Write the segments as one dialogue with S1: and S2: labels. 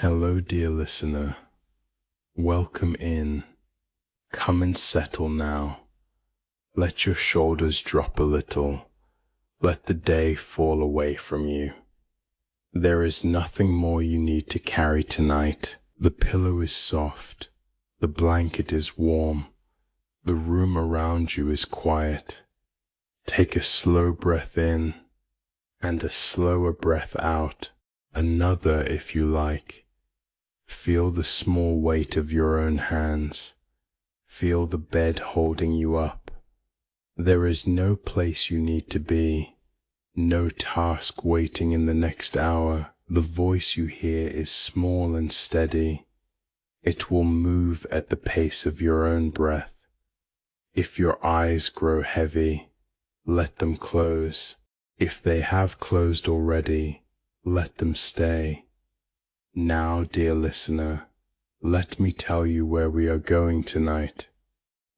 S1: Hello, dear listener. Welcome in. Come and settle now. Let your shoulders drop a little. Let the day fall away from you. There is nothing more you need to carry tonight. The pillow is soft. The blanket is warm. The room around you is quiet. Take a slow breath in and a slower breath out. Another if you like. Feel the small weight of your own hands. Feel the bed holding you up. There is no place you need to be, no task waiting in the next hour. The voice you hear is small and steady. It will move at the pace of your own breath. If your eyes grow heavy, let them close. If they have closed already, let them stay. Now, dear listener, let me tell you where we are going tonight.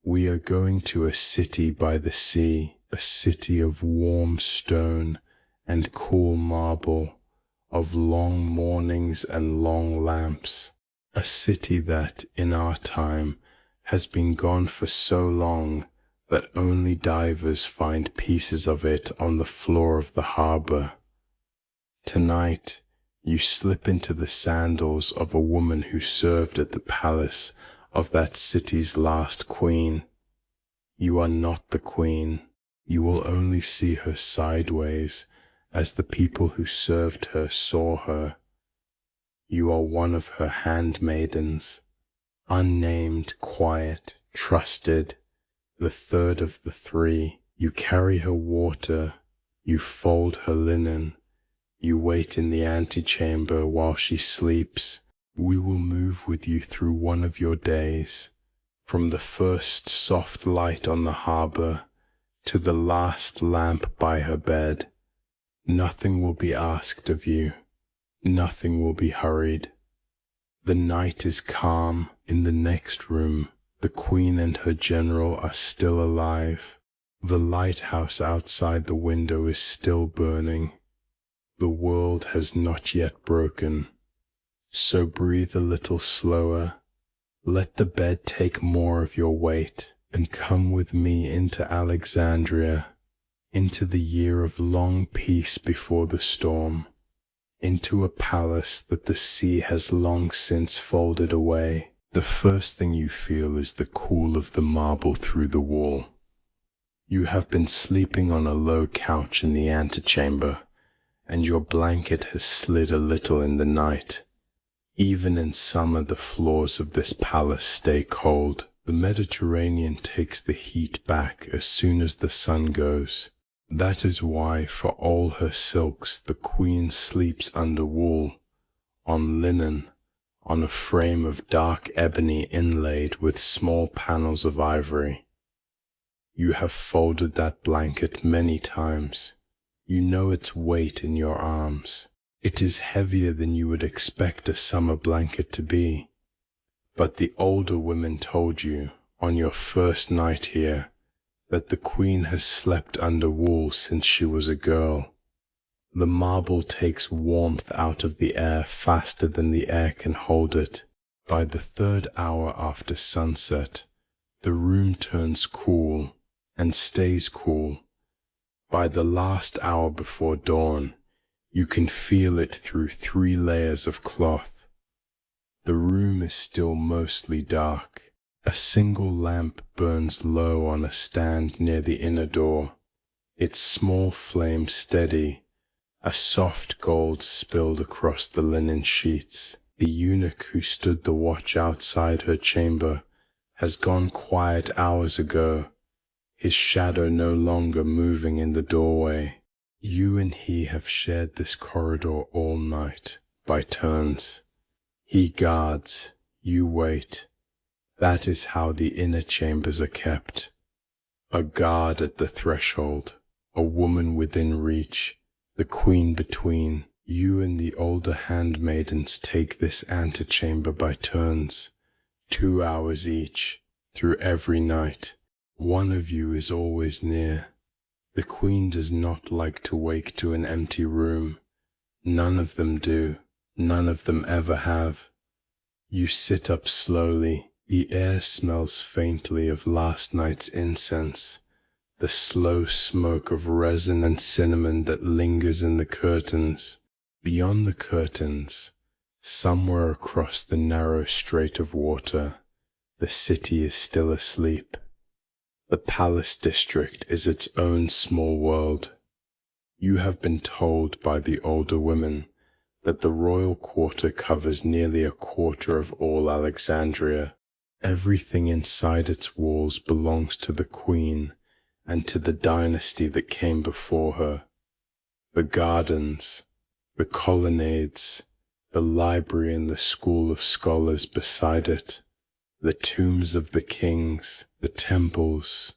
S1: We are going to a city by the sea, a city of warm stone and cool marble, of long mornings and long lamps, a city that, in our time, has been gone for so long that only divers find pieces of it on the floor of the harbour. Tonight, you slip into the sandals of a woman who served at the palace of that city's last queen. You are not the queen. You will only see her sideways as the people who served her saw her. You are one of her handmaidens, unnamed, quiet, trusted, the third of the three. You carry her water, you fold her linen, you wait in the antechamber while she sleeps. We will move with you through one of your days, from the first soft light on the harbour to the last lamp by her bed. Nothing will be asked of you. Nothing will be hurried. The night is calm. In the next room, the queen and her general are still alive. The lighthouse outside the window is still burning. The world has not yet broken. So breathe a little slower. Let the bed take more of your weight, and come with me into Alexandria, into the year of long peace before the storm, into a palace that the sea has long since folded away. The first thing you feel is the cool of the marble through the wall. You have been sleeping on a low couch in the antechamber, and your blanket has slid a little in the night. Even in summer the floors of this palace stay cold. The Mediterranean takes the heat back as soon as the sun goes. That is why, for all her silks, the queen sleeps under wool, on linen, on a frame of dark ebony inlaid with small panels of ivory. You have folded that blanket many times. You know its weight in your arms. It is heavier than you would expect a summer blanket to be. But the older women told you, on your first night here, that the queen has slept under wool since she was a girl. The marble takes warmth out of the air faster than the air can hold it. By the third hour after sunset, the room turns cool and stays cool. By the last hour before dawn, you can feel it through 3 layers of cloth. The room is still mostly dark. A single lamp burns low on a stand near the inner door, its small flame steady, a soft gold spilled across the linen sheets. The eunuch who stood the watch outside her chamber has gone quiet hours ago, his shadow no longer moving in the doorway. You and he have shared this corridor all night, by turns. He guards, you wait. That is how the inner chambers are kept. A guard at the threshold, a woman within reach, the queen between. You and the older handmaidens take this antechamber by turns, 2 hours each, through every night. One of you is always near. The queen does not like to wake to an empty room. None of them do. None of them ever have. You sit up slowly. The air smells faintly of last night's incense, the slow smoke of resin and cinnamon that lingers in the curtains. Beyond the curtains, somewhere across the narrow strait of water, the city is still asleep. The palace district is its own small world. You have been told by the older women that the royal quarter covers nearly a quarter of all Alexandria. Everything inside its walls belongs to the queen and to the dynasty that came before her. The gardens, the colonnades, the library and the school of scholars beside it, the tombs of the kings, the temples,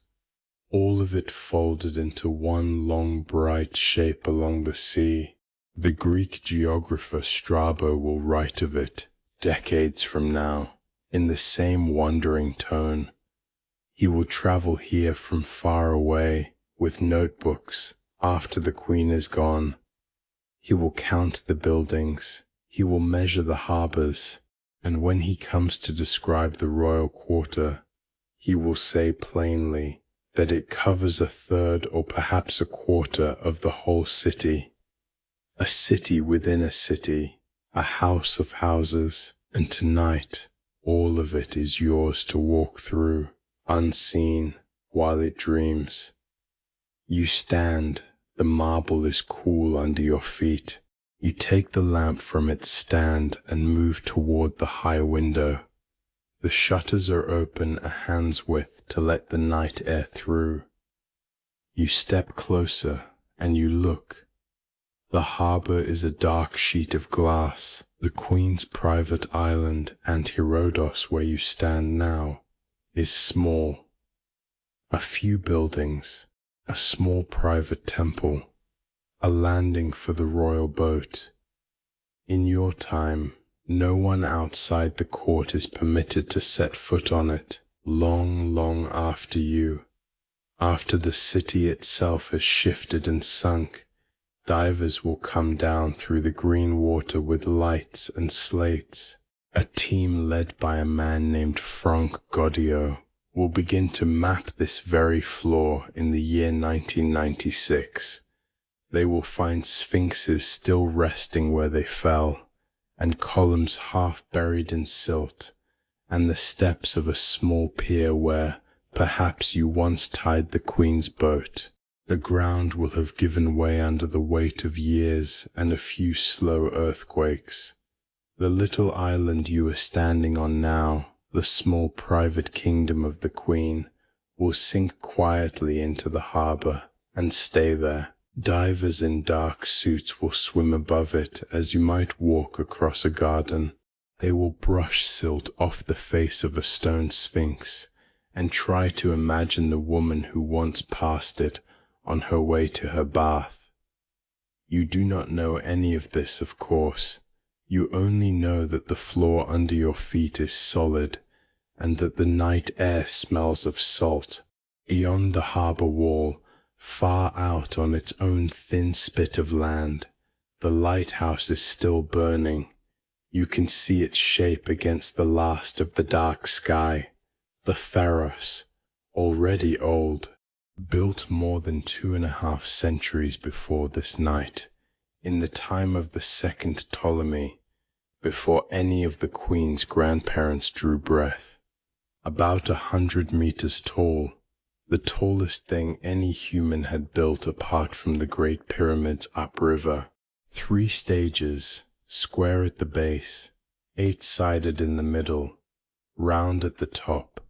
S1: all of it folded into one long bright shape along the sea. The Greek geographer Strabo will write of it, decades from now, in the same wondering tone. He will travel here from far away with notebooks after the queen is gone. He will count the buildings, he will measure the harbours, and when he comes to describe the royal quarter, he will say plainly that it covers a third or perhaps a quarter of the whole city. A city within a city, a house of houses, and tonight all of it is yours to walk through, unseen, while it dreams. You stand, the marble is cool under your feet. You take the lamp from its stand and move toward the high window. The shutters are open a hand's width to let the night air through. You step closer and you look. The harbour is a dark sheet of glass. The queen's private island, Antirhodos, where you stand now, is small. A few buildings, a small private temple, a landing for the royal boat. In your time, no one outside the court is permitted to set foot on it. Long, long after you, after the city itself has shifted and sunk, divers will come down through the green water with lights and slates. A team led by a man named Frank Goddio will begin to map this very floor in the year 1996. They will find sphinxes still resting where they fell, and columns half buried in silt, and the steps of a small pier where perhaps you once tied the queen's boat. The ground will have given way under the weight of years and a few slow earthquakes. The little island you are standing on now, the small private kingdom of the queen, will sink quietly into the harbour and stay there. Divers in dark suits will swim above it as you might walk across a garden. They will brush silt off the face of a stone sphinx and try to imagine the woman who once passed it on her way to her bath. You do not know any of this, of course. You only know that the floor under your feet is solid and that the night air smells of salt. Beyond the harbour wall, far out on its own thin spit of land, the lighthouse is still burning. You can see its shape against the last of the dark sky. The Pharos, already old, built more than 2.5 centuries before this night, in the time of the second Ptolemy, before any of the queen's grandparents drew breath. About 100 meters tall, the tallest thing any human had built apart from the Great Pyramids upriver. 3 stages, square at the base, 8-sided in the middle, round at the top,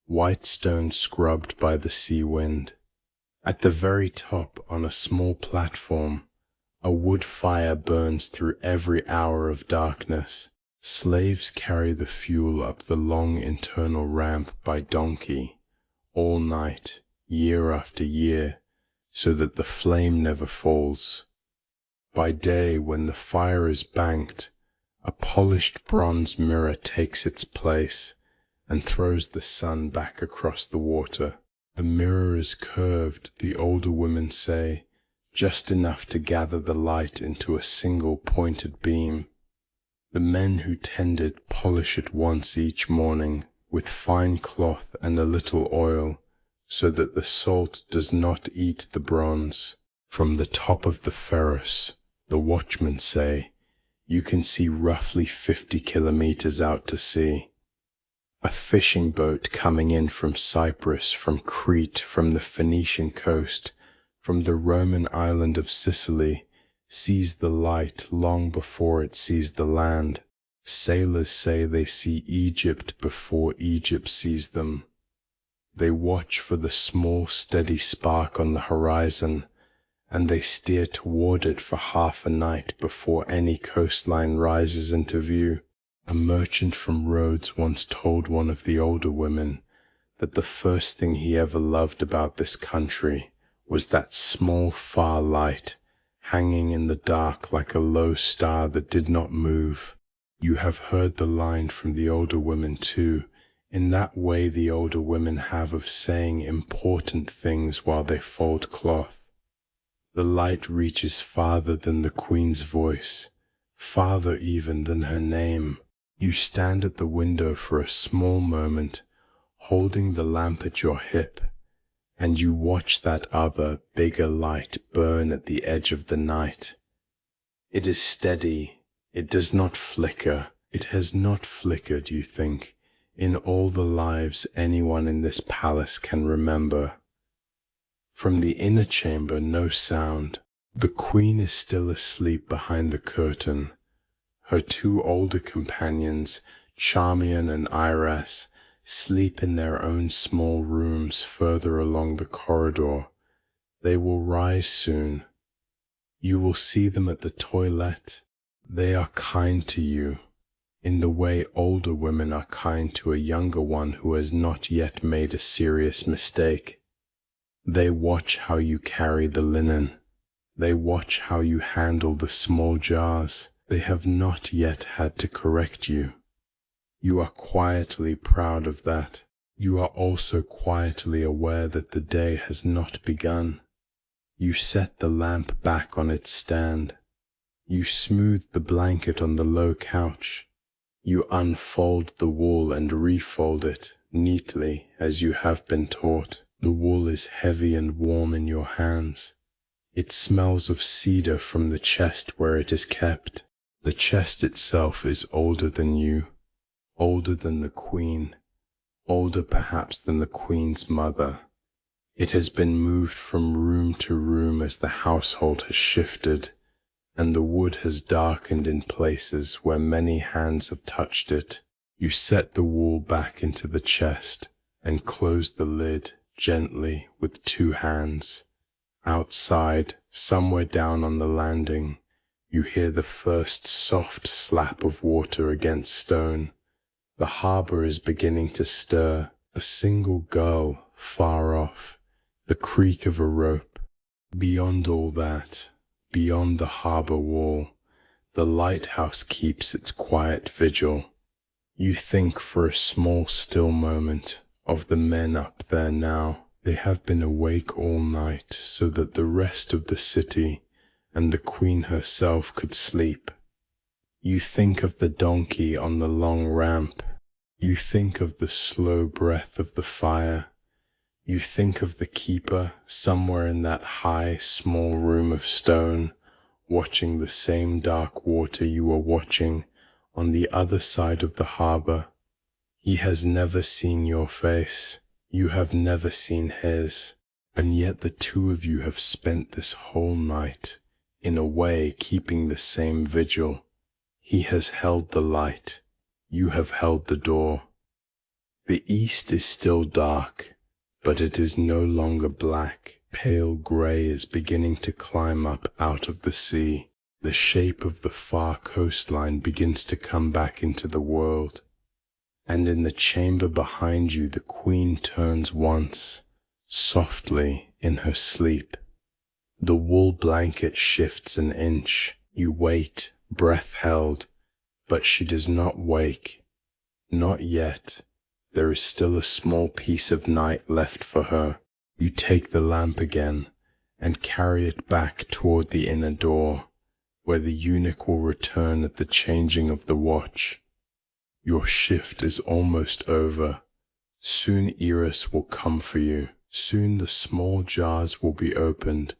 S1: white stone scrubbed by the sea wind. At the very top, on a small platform, a wood fire burns through every hour of darkness. Slaves carry the fuel up the long internal ramp by donkey, all night, year after year, so that the flame never falls. By day, when the fire is banked, a polished bronze mirror takes its place and throws the sun back across the water. The mirror is curved, the older women say, just enough to gather the light into a single pointed beam. The men who tended polish it once each morning with fine cloth and a little oil, so that the salt does not eat the bronze. From the top of the Pharos, the watchmen say, you can see roughly 50 kilometers out to sea. A fishing boat coming in from Cyprus, from Crete, from the Phoenician coast, from the Roman island of Sicily, sees the light long before it sees the land. Sailors say they see Egypt before Egypt sees them. They watch for the small steady spark on the horizon, and they steer toward it for half a night before any coastline rises into view. A merchant from Rhodes once told one of the older women that the first thing he ever loved about this country was that small far light hanging in the dark like a low star that did not move. You have heard the line from the older women too, in that way the older women have of saying important things while they fold cloth. The light reaches farther than the queen's voice, farther even than her name. You stand at the window for a small moment, holding the lamp at your hip, and you watch that other, bigger light burn at the edge of the night. It is steady, it does not flicker. It has not flickered, you think, in all the lives anyone in this palace can remember. From the inner chamber no sound. The queen is still asleep behind the curtain. Her two older companions, Charmian and Iris, sleep in their own small rooms further along the corridor. They will rise soon. You will see them at the toilet. They are kind to you, in the way older women are kind to a younger one who has not yet made a serious mistake. They watch how you carry the linen. They watch how you handle the small jars. They have not yet had to correct you. You are quietly proud of that. You are also quietly aware that the day has not begun. You set the lamp back on its stand. You smooth the blanket on the low couch. You unfold the wool and refold it neatly as you have been taught. The wool is heavy and warm in your hands. It smells of cedar from the chest where it is kept. The chest itself is older than you, older than the queen, older perhaps than the queen's mother. It has been moved from room to room as the household has shifted, and the wood has darkened in places where many hands have touched it. You set the wool back into the chest and close the lid gently with two hands. Outside, somewhere down on the landing, you hear the first soft slap of water against stone. The harbour is beginning to stir. A single gull far off, the creak of a rope. Beyond all that, beyond the harbour wall, the lighthouse keeps its quiet vigil. You think for a small still moment of the men up there now. They have been awake all night so that the rest of the city and the queen herself could sleep. You think of the donkey on the long ramp. You think of the slow breath of the fire. You think of the keeper somewhere in that high, small room of stone, watching the same dark water you were watching on the other side of the harbour. He has never seen your face. You have never seen his. And yet the two of you have spent this whole night, in a way, keeping the same vigil. He has held the light. You have held the door. The east is still dark, but it is no longer black. Pale grey is beginning to climb up out of the sea. The shape of the far coastline begins to come back into the world. And in the chamber behind you the queen turns once, softly in her sleep. The wool blanket shifts an inch. You wait, breath held, but she does not wake. Not yet. There is still a small piece of night left for her. You take the lamp again and carry it back toward the inner door. where the eunuch will return at the changing of the watch. Your shift is almost over. Soon Eris will come for you. Soon the small jars will be opened,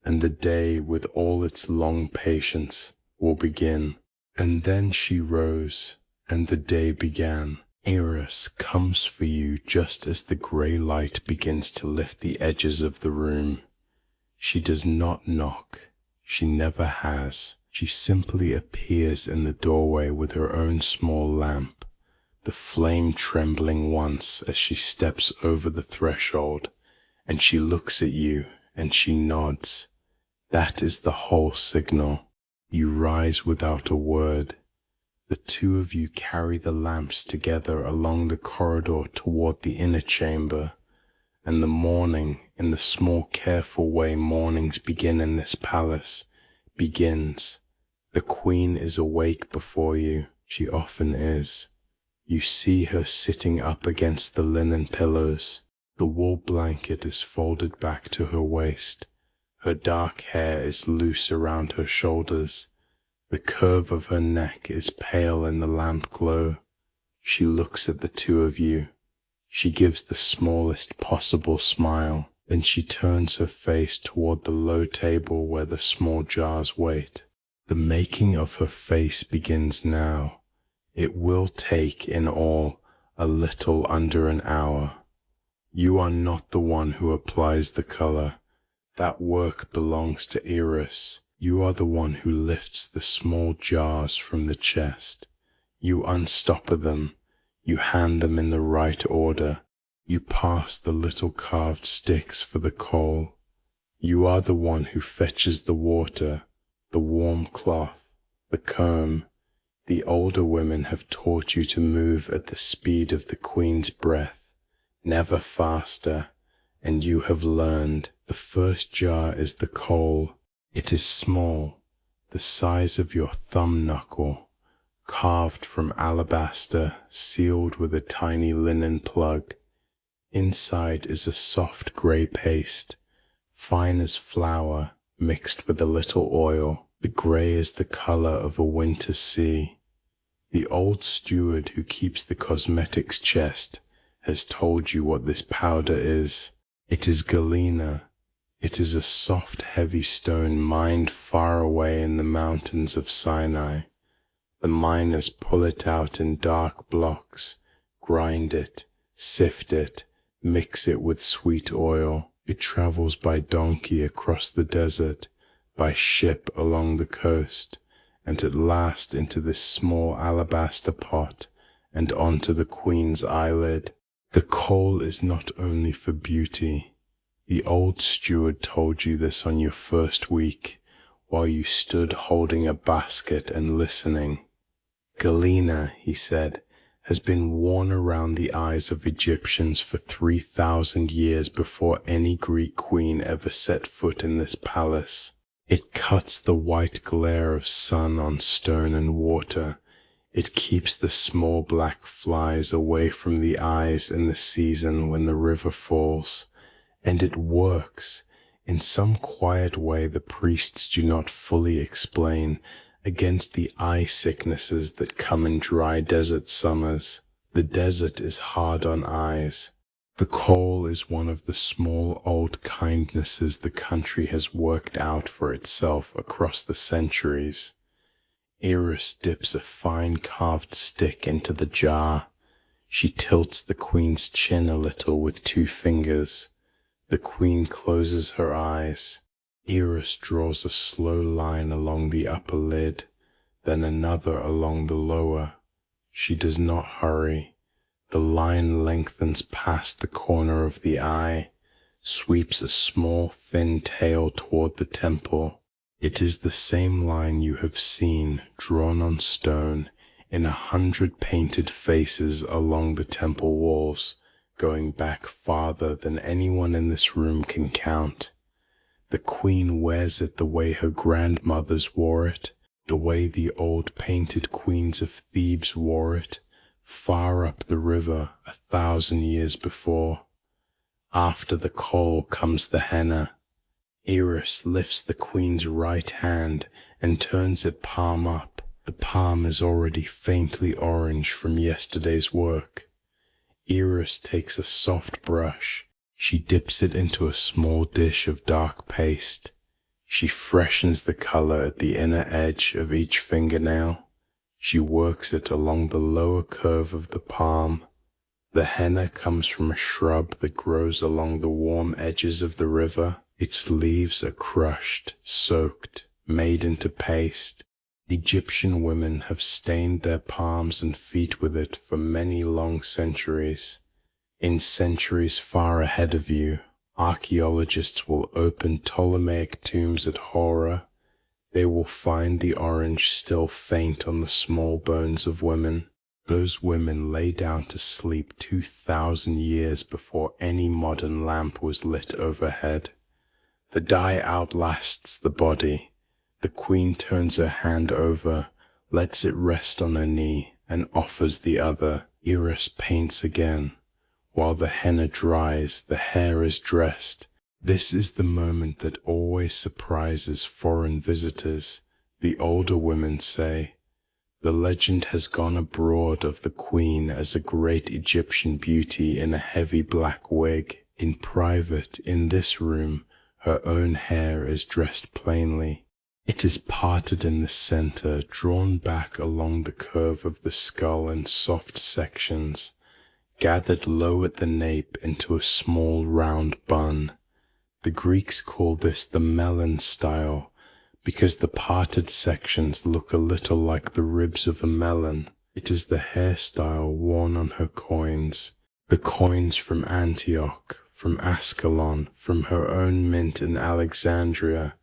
S1: and the day with all its long patience will begin. And then she rose, and the day began. Eris comes for you just as the grey light begins to lift the edges of the room. She does not knock. She never has. She simply appears in the doorway with her own small lamp, the flame trembling once as she steps over the threshold, and she looks at you and she nods. That is the whole signal. You rise without a word. The two of you carry the lamps together along the corridor toward the inner chamber, and the morning, in the small careful way mornings begin in this palace, begins. The queen is awake before you. She often is. You see her sitting up against the linen pillows. The wool blanket is folded back to her waist. Her dark hair is loose around her shoulders. The curve of her neck is pale in the lamp glow. She looks at the two of you. She gives the smallest possible smile. Then she turns her face toward the low table where the small jars wait. The making of her face begins now. It will take, in all, a little under an hour. You are not the one who applies the color. That work belongs to Eris. You are the one who lifts the small jars from the chest. You unstopper them. You hand them in the right order. You pass the little carved sticks for the Kohl. You are the one who fetches the water, the warm cloth, the comb. The older women have taught you to move at the speed of the queen's breath, never faster, and you have learned. The first jar is the Kohl. It is small, the size of your thumb knuckle, carved from alabaster, sealed with a tiny linen plug. Inside is a soft grey paste, fine as flour, mixed with a little oil. The grey is the colour of a winter sea. The old steward who keeps the cosmetics chest has told you what this powder is. It is galena. It is a soft, heavy stone mined far away in the mountains of Sinai. The miners pull it out in dark blocks, grind it, sift it, mix it with sweet oil. It travels by donkey across the desert, by ship along the coast, and at last into this small alabaster pot and onto the queen's eyelid. The Kohl is not only for beauty. The old steward told you this on your first week, while you stood holding a basket and listening. Galena, he said, has been worn around the eyes of Egyptians for 3,000 years before any Greek queen ever set foot in this palace. It cuts the white glare of sun on stone and water. It keeps the small black flies away from the eyes in the season when the river falls. And it works, in some quiet way the priests do not fully explain, against the eye sicknesses that come in dry desert summers. The desert is hard on eyes. The Kohl is one of the small old kindnesses the country has worked out for itself across the centuries. Eris dips a fine carved stick into the jar. She tilts the queen's chin a little with 2 fingers. The queen closes her eyes. Eris draws a slow line along the upper lid, then another along the lower. She does not hurry. The line lengthens past the corner of the eye, sweeps a small thin tail toward the temple. It is the same line you have seen drawn on stone in 100 painted faces along the temple walls, going back farther than anyone in this room can count. The queen wears it the way her grandmothers wore it, the way the old painted queens of Thebes wore it, far up the river 1,000 years before. After the Kohl comes the Henna. Eris lifts the queen's right hand and turns it palm up. The palm is already faintly orange from yesterday's work. Eris takes a soft brush. She dips it into a small dish of dark paste. She freshens the color at the inner edge of each fingernail. She works it along the lower curve of the palm. The henna comes from a shrub that grows along the warm edges of the river. Its leaves are crushed, soaked, made into paste. Egyptian women have stained their palms and feet with it for many long centuries. In centuries far ahead of you, archaeologists will open Ptolemaic tombs at Hora. They will find the orange still faint on the small bones of women. Those women lay down to sleep 2,000 years before any modern lamp was lit overhead. The dye outlasts the body. The queen turns her hand over, lets it rest on her knee, and offers the other. Eris paints again. While the henna dries, the hair is dressed. This is the moment that always surprises foreign visitors, the older women say. The legend has gone abroad of the queen as a great Egyptian beauty in a heavy black wig. In private, in this room, her own hair is dressed plainly. It is parted in the center, drawn back along the curve of the skull in soft sections, gathered low at the nape into a small round bun. The Greeks call this the melon style, because the parted sections look a little like the ribs of a melon. It is the hairstyle worn on her coins. The coins from Antioch, from Ascalon, from her own mint in Alexandria,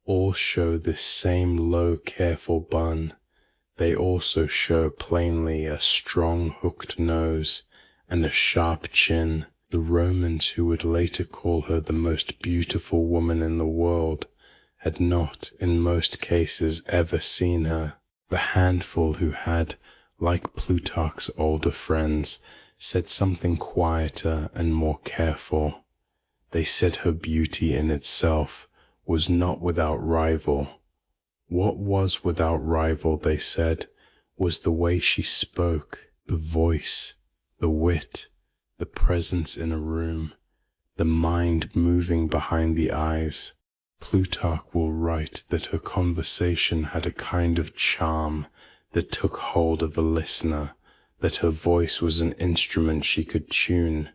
S1: all show this same low, careful bun. They also show plainly a strong hooked nose and a sharp chin. The Romans, who would later call her the most beautiful woman in the world, had not, in most cases, ever seen her. The handful who had, like Plutarch's older friends, said something quieter and more careful. They said her beauty in itself was not without rival. What was without rival, they said, was the way she spoke, the voice, the wit, the presence in a room, the mind moving behind the eyes. Plutarch will write that her conversation had a kind of charm that took hold of a listener, that her voice was an instrument she could tune.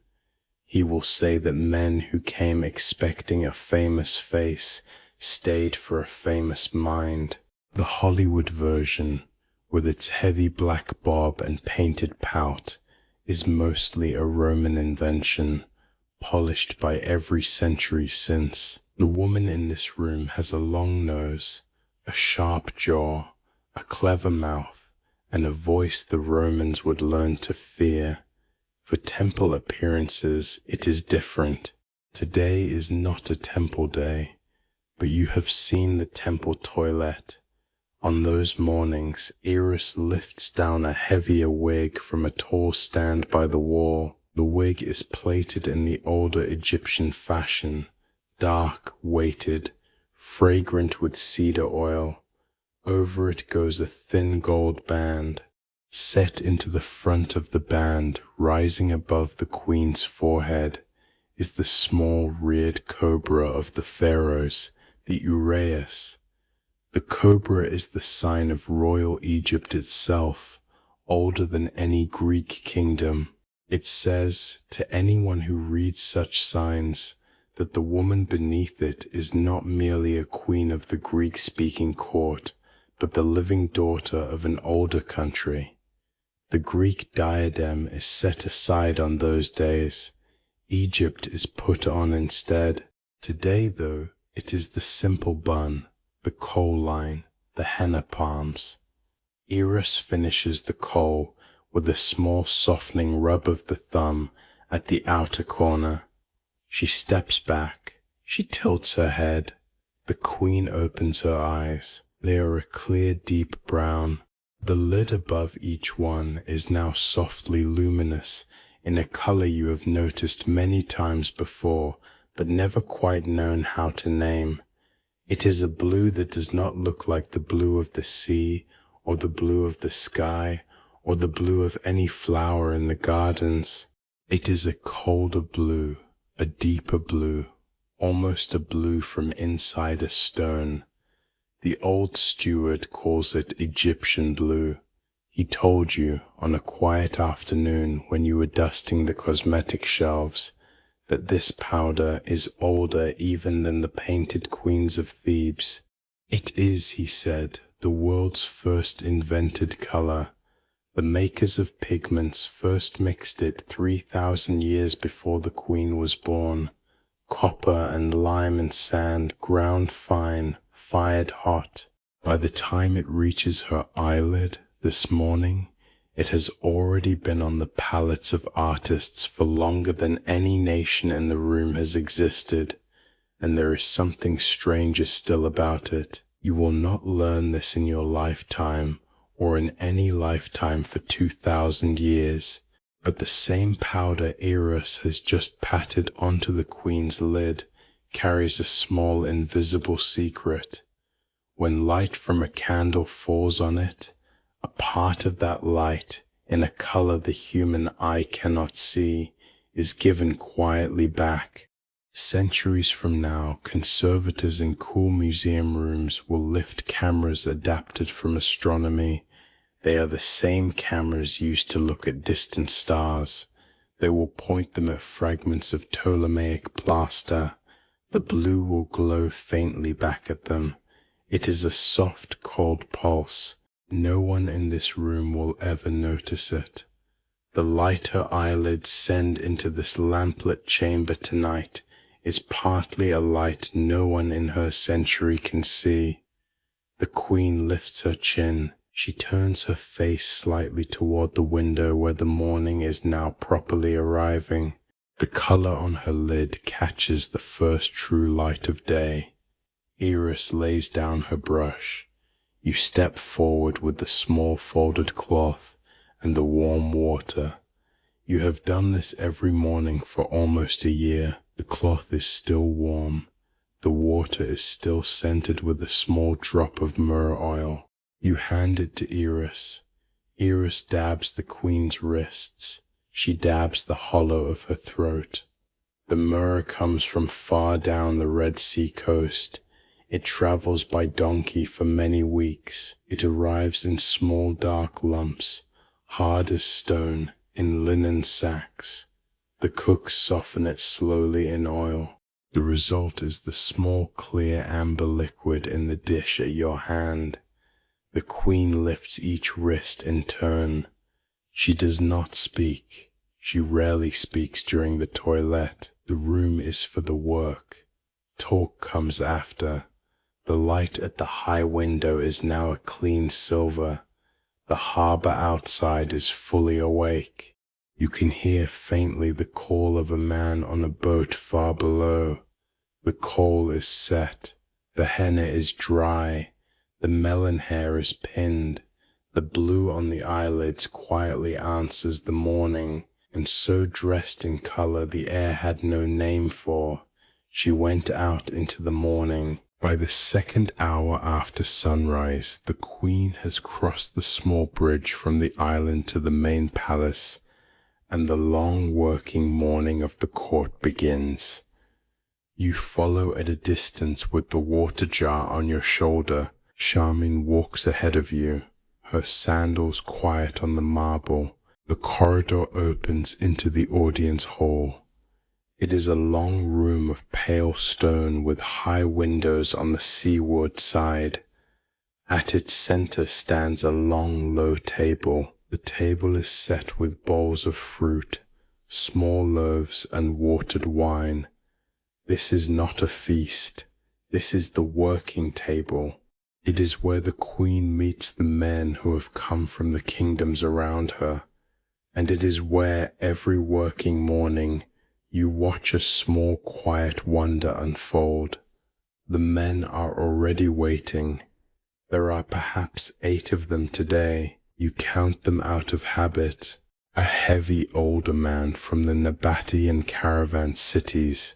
S1: He will say that men who came expecting a famous face stayed for a famous mind. The Hollywood version, with its heavy black bob and painted pout, is mostly a Roman invention, polished by every century since. The woman in this room has a long nose, a sharp jaw, a clever mouth, and a voice the Romans would learn to fear. For temple appearances, it is different. Today is not a temple day, but you have seen the temple toilet. On those mornings, Eris lifts down a heavier wig from a tall stand by the wall. The wig is plaited in the older Egyptian fashion, dark, weighted, fragrant with cedar oil. Over it goes a thin gold band. Set into the front of the band, rising above the queen's forehead, is the small reared cobra of the pharaohs, the uraeus. The cobra is the sign of royal Egypt itself, older than any Greek kingdom. It says to anyone who reads such signs that the woman beneath it is not merely a queen of the Greek-speaking court, but the living daughter of an older country. The Greek diadem is set aside on those days. Egypt is put on instead. Today, though, it is the simple bun, the Kohl line, the henna palms. Eris finishes the Kohl with a small softening rub of the thumb at the outer corner. She steps back. She tilts her head. The queen opens her eyes. They are a clear, deep brown. The lid above each one is now softly luminous, in a color you have noticed many times before, but never quite known how to name. It is a blue that does not look like the blue of the sea, or the blue of the sky, or the blue of any flower in the gardens. It is a colder blue, a deeper blue, almost a blue from inside a stone. The old steward calls it Egyptian blue. He told you on a quiet afternoon when you were dusting the cosmetic shelves that this powder is older even than the painted queens of Thebes. It is, he said, the world's first invented color. The makers of pigments first mixed it 3,000 years before the queen was born. Copper and lime and sand ground fine, fired hot. By the time it reaches her eyelid this morning, it has already been on the palettes of artists for longer than any nation in the room has existed, and there is something stranger still about it. You will not learn this in your lifetime, or in any lifetime for 2,000 years, but the same powder Eros has just patted onto the queen's lid carries a small invisible secret. When light from a candle falls on it, a part of that light, in a color the human eye cannot see, is given quietly back. Centuries from now, conservators in cool museum rooms will lift cameras adapted from astronomy. They are the same cameras used to look at distant stars. They will point them at fragments of Ptolemaic plaster. The blue will glow faintly back at them. It is a soft, cold pulse. No one in this room will ever notice it. The light her eyelids send into this lamplit chamber tonight is partly a light no one in her century can see. The queen lifts her chin. She turns her face slightly toward the window where the morning is now properly arriving. The color on her lid catches the first true light of day. Eros lays down her brush. You step forward with the small folded cloth and the warm water. You have done this every morning for almost a year. The cloth is still warm. The water is still scented with a small drop of myrrh oil. You hand it to Eros. Eros dabs the queen's wrists. She dabs the hollow of her throat. The myrrh comes from far down the Red Sea coast. It travels by donkey for many weeks. It arrives in small dark lumps, hard as stone, in linen sacks. The cooks soften it slowly in oil. The result is the small clear amber liquid in the dish at your hand. The queen lifts each wrist in turn. She does not speak. She rarely speaks during the toilette. The room is for the work. Talk comes after. The light at the high window is now a clean silver. The harbour outside is fully awake. You can hear faintly the call of a man on a boat far below. The coal is set. The henna is dry. The melon hair is pinned. The blue on the eyelids quietly answers the morning, and so dressed in color the air had no name for, she went out into the morning. By the second hour after sunrise, the queen has crossed the small bridge from the island to the main palace, and the long working morning of the court begins. You follow at a distance with the water jar on your shoulder. Charmin walks ahead of you, her sandals quiet on the marble. The corridor opens into the audience hall. It is a long room of pale stone with high windows on the seaward side. At its center stands a long, low table. The table is set with bowls of fruit, small loaves, and watered wine. This is not a feast. This is the working table. It is where the queen meets the men who have come from the kingdoms around her, and it is where every working morning you watch a small quiet wonder unfold. The men are already waiting. There are perhaps 8 of them today. You count them out of habit. A heavy older man from the Nabatean caravan cities.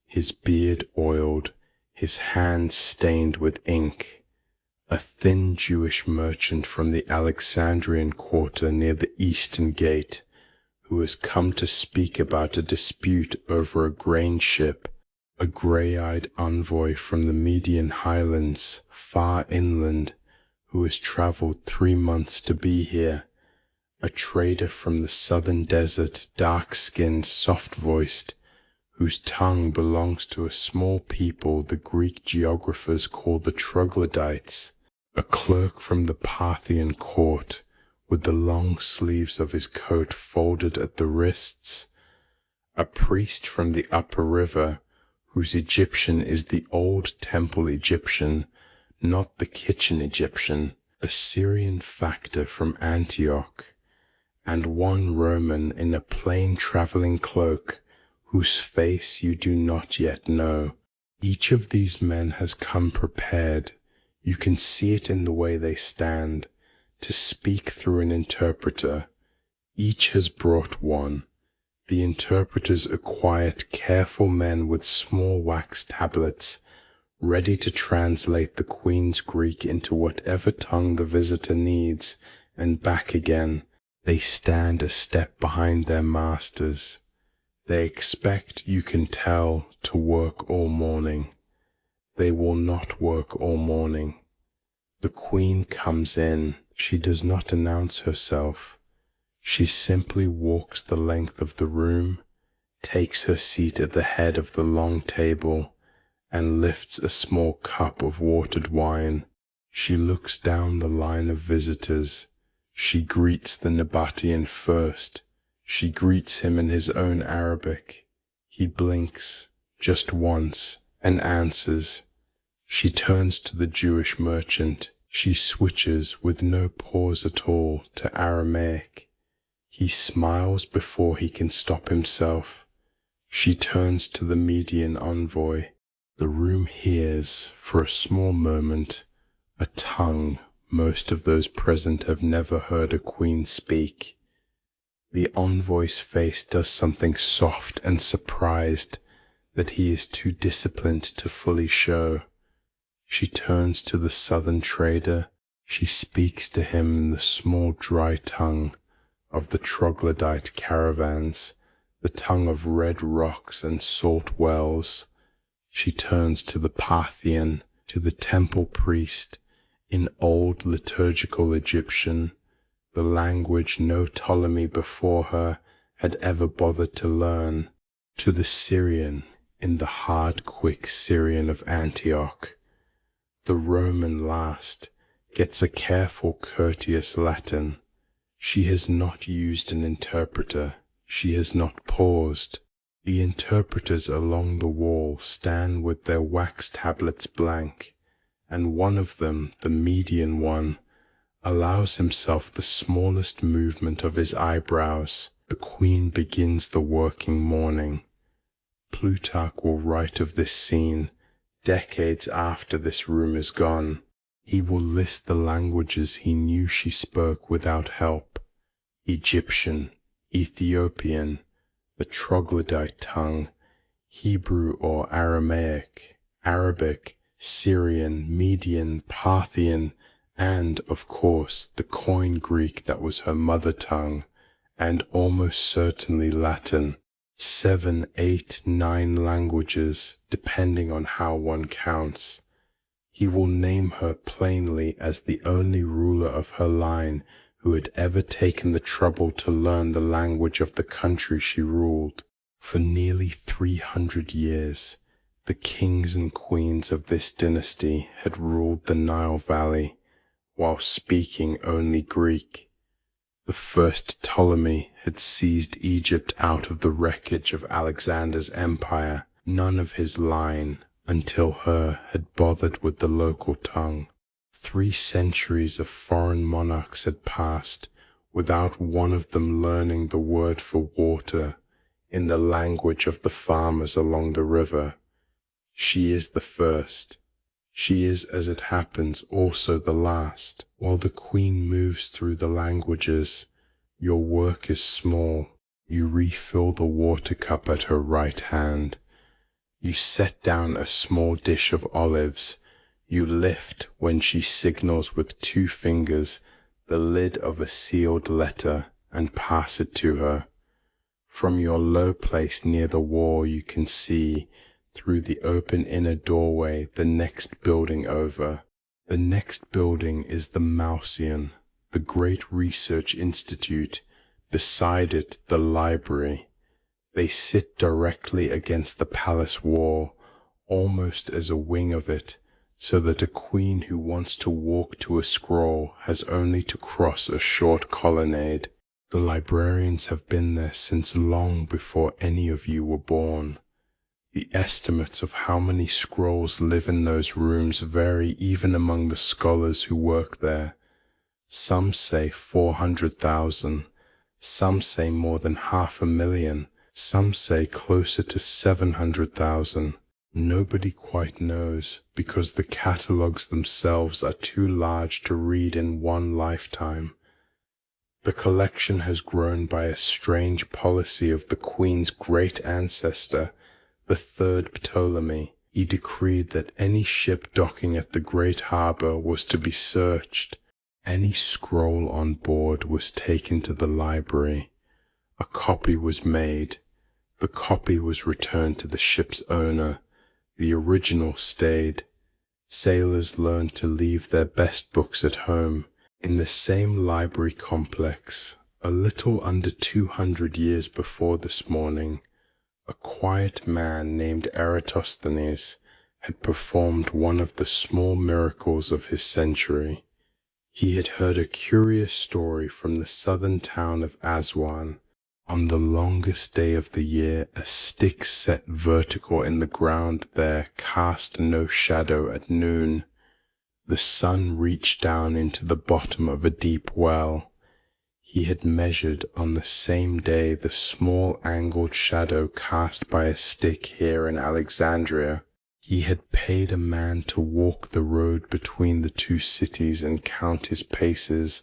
S1: his beard oiled, his hands stained with ink, a thin Jewish merchant from the Alexandrian quarter near the eastern gate, who has come to speak about a dispute over a grain ship, a grey-eyed envoy from the Median highlands, far inland, who has travelled 3 months to be here, a trader from the southern desert, dark-skinned, soft-voiced, whose tongue belongs to a small people the Greek geographers call the troglodytes, a clerk from the Parthian court, with the long sleeves of his coat folded at the wrists, a priest from the upper river, whose Egyptian is the old temple Egyptian, not the kitchen Egyptian, a Syrian factor from Antioch, and one Roman in a plain travelling cloak, whose face you do not yet know. Each of these men has come prepared, you can see it in the way they stand, to speak through an interpreter. Each has brought one. The interpreters are quiet, careful men with small wax tablets, ready to translate the Queen's Greek into whatever tongue the visitor needs, and back again. They stand a step behind their masters. They expect, you can tell, to work all morning. They will not work all morning. The Queen comes in. She does not announce herself. She simply walks the length of the room, takes her seat at the head of the long table, and lifts a small cup of watered wine. She looks down the line of visitors. She greets the Nabatean first. She greets him in his own Arabic. He blinks, just once, and answers. She turns to the Jewish merchant. She switches, with no pause at all, to Aramaic. He smiles before he can stop himself. She turns to the Median envoy. The room hears, for a small moment, a tongue most of those present have never heard a queen speak. The envoy's face does something soft and surprised that he is too disciplined to fully show. She turns to the southern trader. She speaks to him in the small dry tongue of the troglodyte caravans, the tongue of red rocks and salt wells. She turns to the Parthian, to the temple priest, in old liturgical Egyptian, the language no Ptolemy before her had ever bothered to learn, to the Syrian, in the hard, quick Syrian of Antioch. The Roman last gets a careful, courteous Latin. She has not used an interpreter. She has not paused. The interpreters along the wall stand with their wax tablets blank, and one of them, the median one, allows himself the smallest movement of his eyebrows. The Queen begins the working morning. Plutarch will write of this scene decades after this room is gone. He will list the languages he knew she spoke without help: Egyptian, Ethiopian, the troglodyte tongue, Hebrew or Aramaic, Arabic, Syrian, Median, Parthian, and, of course, the Koine Greek that was her mother tongue, and almost certainly Latin. 7, 8, 9 languages, depending on how one counts. He will name her plainly as the only ruler of her line who had ever taken the trouble to learn the language of the country she ruled. For nearly 300 years, the kings and queens of this dynasty had ruled the Nile Valley, while speaking only Greek. The first Ptolemy had seized Egypt out of the wreckage of Alexander's empire. None of his line, until her, had bothered with the local tongue. 3 centuries of foreign monarchs had passed without one of them learning the word for water in the language of the farmers along the river. She is the first. She is, as it happens, also the last. While the Queen moves through the languages, your work is small. You refill the water cup at her right hand. You set down a small dish of olives. You lift, when she signals with 2 fingers, the lid of a sealed letter and pass it to her. From your low place near the wall you can see, through the open inner doorway, the next building over. The next building is the Mauseon, the great research institute. Beside it, the library. They sit directly against the palace wall, almost as a wing of it, so that a queen who wants to walk to a scroll has only to cross a short colonnade. The librarians have been there since long before any of you were born. The estimates of how many scrolls live in those rooms vary even among the scholars who work there. Some say 400,000, some say more than 500,000, some say closer to 700,000. Nobody quite knows, because the catalogues themselves are too large to read in one lifetime. The collection has grown by a strange policy of the Queen's great ancestor, the 3rd Ptolemy. He decreed that any ship docking at the great harbour was to be searched. Any scroll on board was taken to the library. A copy was made. The copy was returned to the ship's owner. The original stayed. Sailors learned to leave their best books at home. In the same library complex, a little under 200 years before this morning, a quiet man named Eratosthenes had performed one of the small miracles of his century. He had heard a curious story from the southern town of Aswan. On the longest day of the year, a stick set vertical in the ground there cast no shadow at noon. The sun reached down into the bottom of a deep well. He had measured on the same day the small angled shadow cast by a stick here in Alexandria. He had paid a man to walk the road between the 2 cities and count his paces,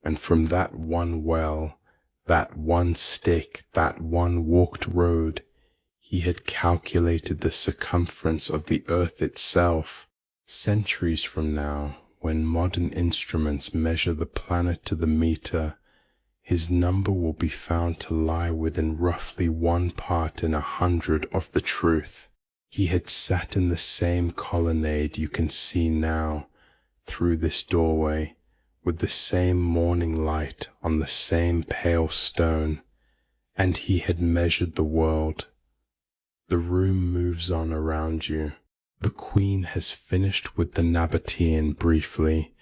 S1: and from that one well, that one stick, that one walked road, he had calculated the circumference of the earth itself. Centuries from now, when modern instruments measure the planet to the meter, his number will be found to lie within roughly 1 part in 100 of the truth. He had sat in the same colonnade you can see now, through this doorway, with the same morning light on the same pale stone, and he had measured the world. The room moves on around you. The Queen has finished with the Nabatean briefly,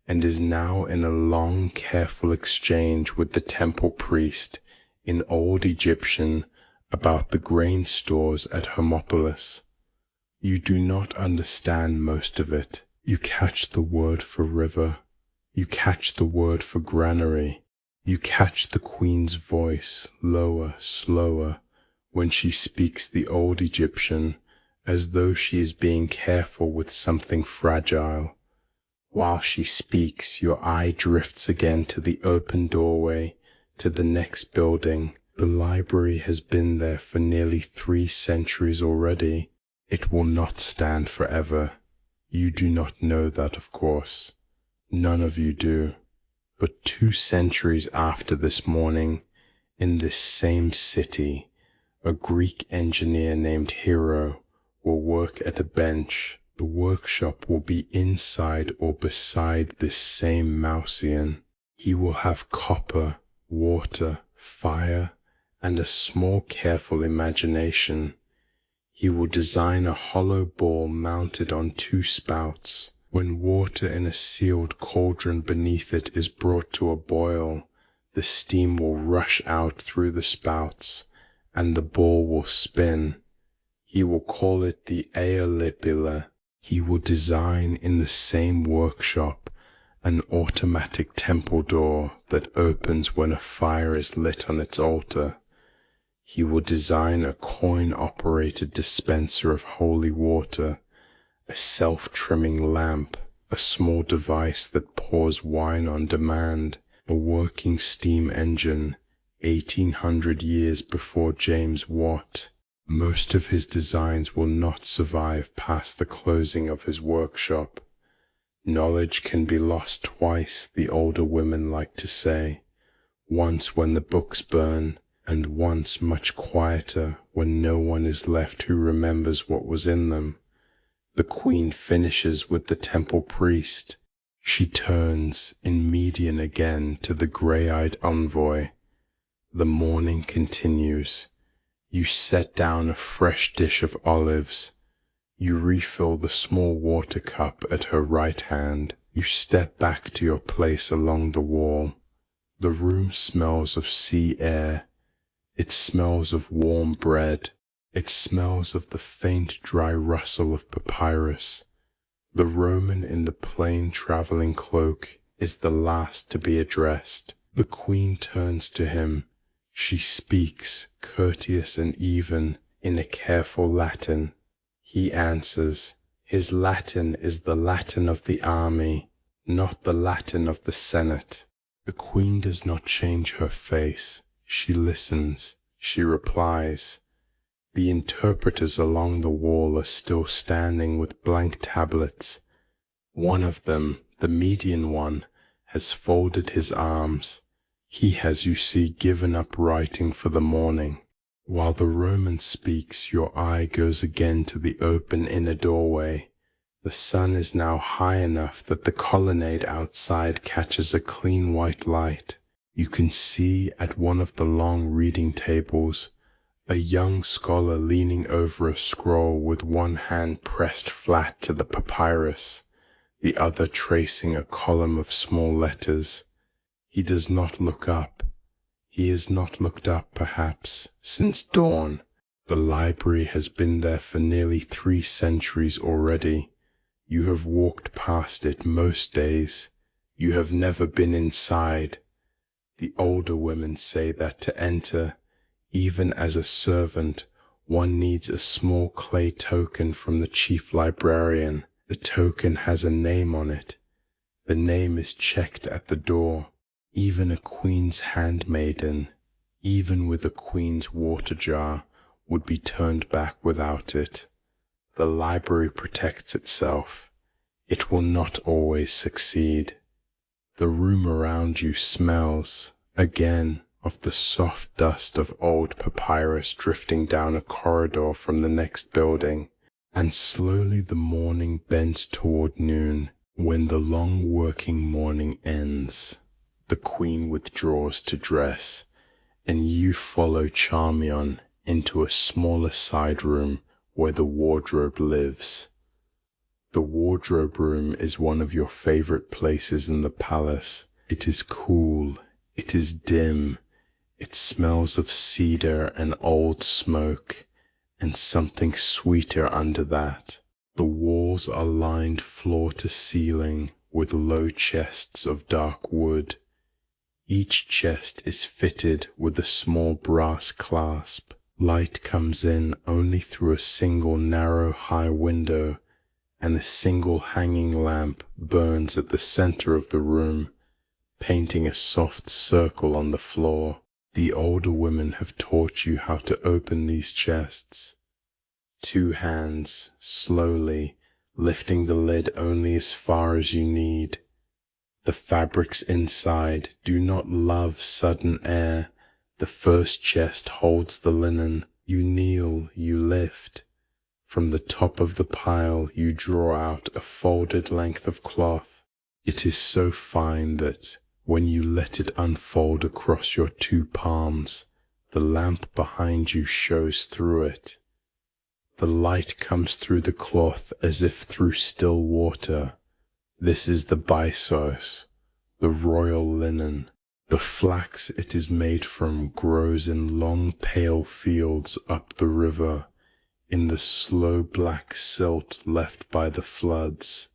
S1: and is now in a long, careful exchange with the temple priest in Old Egyptian about the grain stores at Hermopolis. You do not understand most of it. You catch the word for river. You catch the word for granary. You catch the Queen's voice, lower, slower, when she speaks the Old Egyptian, as though she is being careful with something fragile. While she speaks, your eye drifts again to the open doorway, to the next building. The library has been there for nearly 3 centuries already. It will not stand forever. You do not know that, of course. None of you do. But 2 centuries after this morning, in this same city, a Greek engineer named Hero will work at a bench. The workshop will be inside or beside this same Mauseon. He will have copper, water, fire, and a small careful imagination. He will design a hollow ball mounted on 2 spouts. When water in a sealed cauldron beneath it is brought to a boil, the steam will rush out through the spouts, and the ball will spin. He will call it the Aeolipila. He will design in the same workshop an automatic temple door that opens when a fire is lit on its altar. He will design a coin-operated dispenser of holy water, a self-trimming lamp, a small device that pours wine on demand, a working steam engine, 1800 years before James Watt. Most of his designs will not survive past the closing of his workshop. Knowledge can be lost twice, the older women like to say, once when the books burn, and once much quieter when no one is left who remembers what was in them. The queen finishes with the temple priest. She turns in median again to the grey-eyed envoy. The morning continues. You set down a fresh dish of olives. You refill the small water cup at her right hand. You step back to your place along the wall. The room smells of sea air. It smells of warm bread. It smells of the faint dry rustle of papyrus. The Roman in the plain travelling cloak is the last to be addressed. The queen turns to him. She speaks, courteous and even, in a careful Latin. He answers. His Latin is the Latin of the army, not the Latin of the Senate. The queen does not change her face. She listens. She replies. The interpreters along the wall are still standing with blank tablets. One of them, the median one, has folded his arms. He has, you see, given up writing for the morning. While the Roman speaks, your eye goes again to the open inner doorway. The sun is now high enough that the colonnade outside catches a clean white light. You can see at one of the long reading tables a young scholar leaning over a scroll with one hand pressed flat to the papyrus, the other tracing a column of small letters. He does not look up. He has not looked up, perhaps, since dawn. The library has been there for nearly 3 centuries already. You have walked past it most days. You have never been inside. The older women say that to enter, even as a servant, one needs a small clay token from the chief librarian. The token has a name on it. The name is checked at the door. Even a queen's handmaiden, even with a queen's water jar, would be turned back without it. The library protects itself. It will not always succeed. The room around you smells, again, of the soft dust of old papyrus drifting down a corridor from the next building, and slowly the morning bends toward noon. When the long working morning ends, the queen withdraws to dress, and you follow Charmion into a smaller side room where the wardrobe lives. The wardrobe room is one of your favorite places in the palace. It is cool. It is dim. It smells of cedar and old smoke, and something sweeter under that. The walls are lined floor to ceiling with low chests of dark wood. Each chest is fitted with a small brass clasp. Light comes in only through a single narrow high window, and a single hanging lamp burns at the center of the room, painting a soft circle on the floor. The older women have taught you how to open these chests. 2 hands, slowly, lifting the lid only as far as you need. The fabrics inside do not love sudden air. The first chest holds the linen. You kneel, you lift. From the top of the pile you draw out a folded length of cloth. It is so fine that, when you let it unfold across your 2 palms, the lamp behind you shows through it. The light comes through the cloth as if through still water. This is the byssos, the royal linen. The flax it is made from grows in long pale fields up the river, in the slow black silt left by the floods.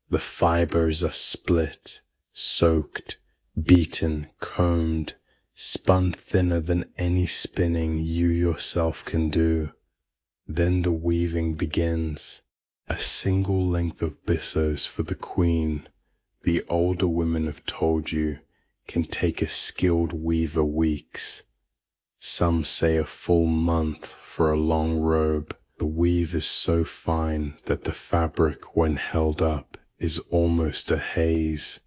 S1: The fibers are split, soaked, beaten, combed, spun thinner than any spinning you yourself can do. Then the weaving begins. A single length of byssos for the queen, the older women have told you, can take a skilled weaver weeks. Some say a full month for a long robe. The weave is so fine that the fabric, when held up, is almost a haze.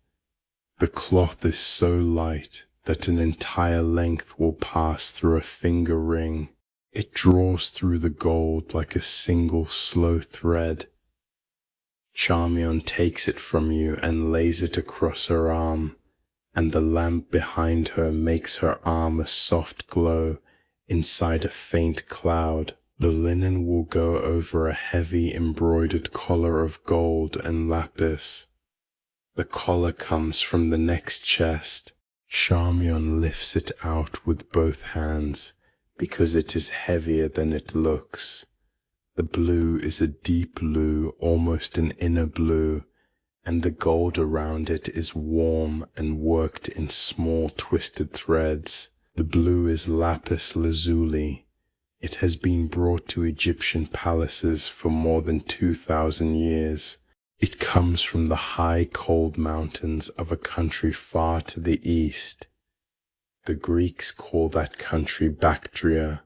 S1: The cloth is so light that an entire length will pass through a finger ring. It draws through the gold like a single slow thread. Charmian takes it from you and lays it across her arm, and the lamp behind her makes her arm a soft glow inside a faint cloud. The linen will go over a heavy embroidered collar of gold and lapis. The collar comes from the next chest. Charmian lifts it out with both hands because it is heavier than it looks. The blue is a deep blue, almost an inner blue, and the gold around it is warm and worked in small twisted threads. The blue is lapis lazuli. It has been brought to Egyptian palaces for more than 2,000 years. It comes from the high cold mountains of a country far to the east. The Greeks call that country Bactria.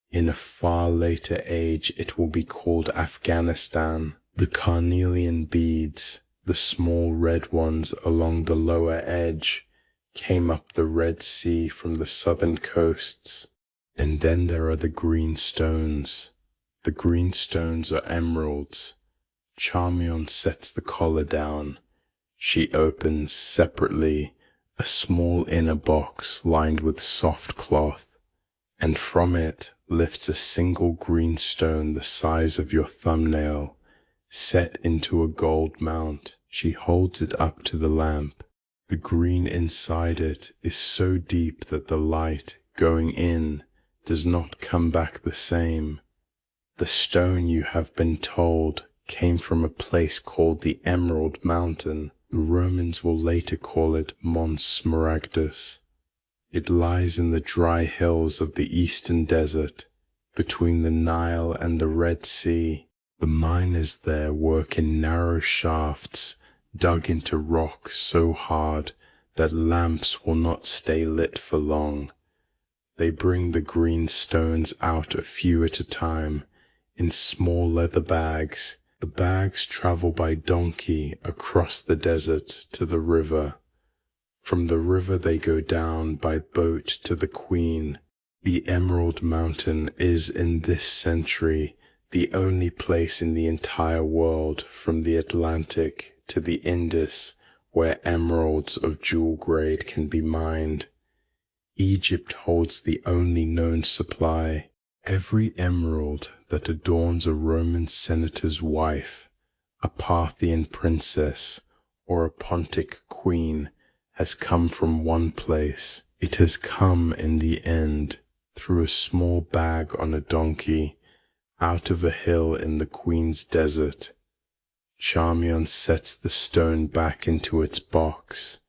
S1: In a far later age it will be called Afghanistan. The carnelian beads, the small red ones along the lower edge, came up the Red Sea from the southern coasts. And then there are the green stones. The green stones are emeralds. Charmian sets the collar down. She opens, separately, a small inner box lined with soft cloth, and from it lifts a single green stone the size of your thumbnail, set into a gold mount. She holds it up to the lamp. The green inside it is so deep that the light, going in, does not come back the same. The stone, you have been told, came from a place called the Emerald Mountain. The Romans will later call it Mons Smaragdus. It lies in the dry hills of the eastern desert, between the Nile and the Red Sea. The miners there work in narrow shafts dug into rock so hard that lamps will not stay lit for long. They bring the green stones out a few at a time in small leather bags. The bags travel by donkey across the desert to the river. From the river they go down by boat to the Queen. The Emerald Mountain is in this century the only place in the entire world, from the Atlantic to the Indus, where emeralds of jewel grade can be mined. Egypt holds the only known supply. Every emerald that adorns a Roman senator's wife, a Parthian princess, or a Pontic queen has come from one place. It has come in the end through a small bag on a donkey, out of a hill in the Queen's desert. Charmian sets the stone back into its box.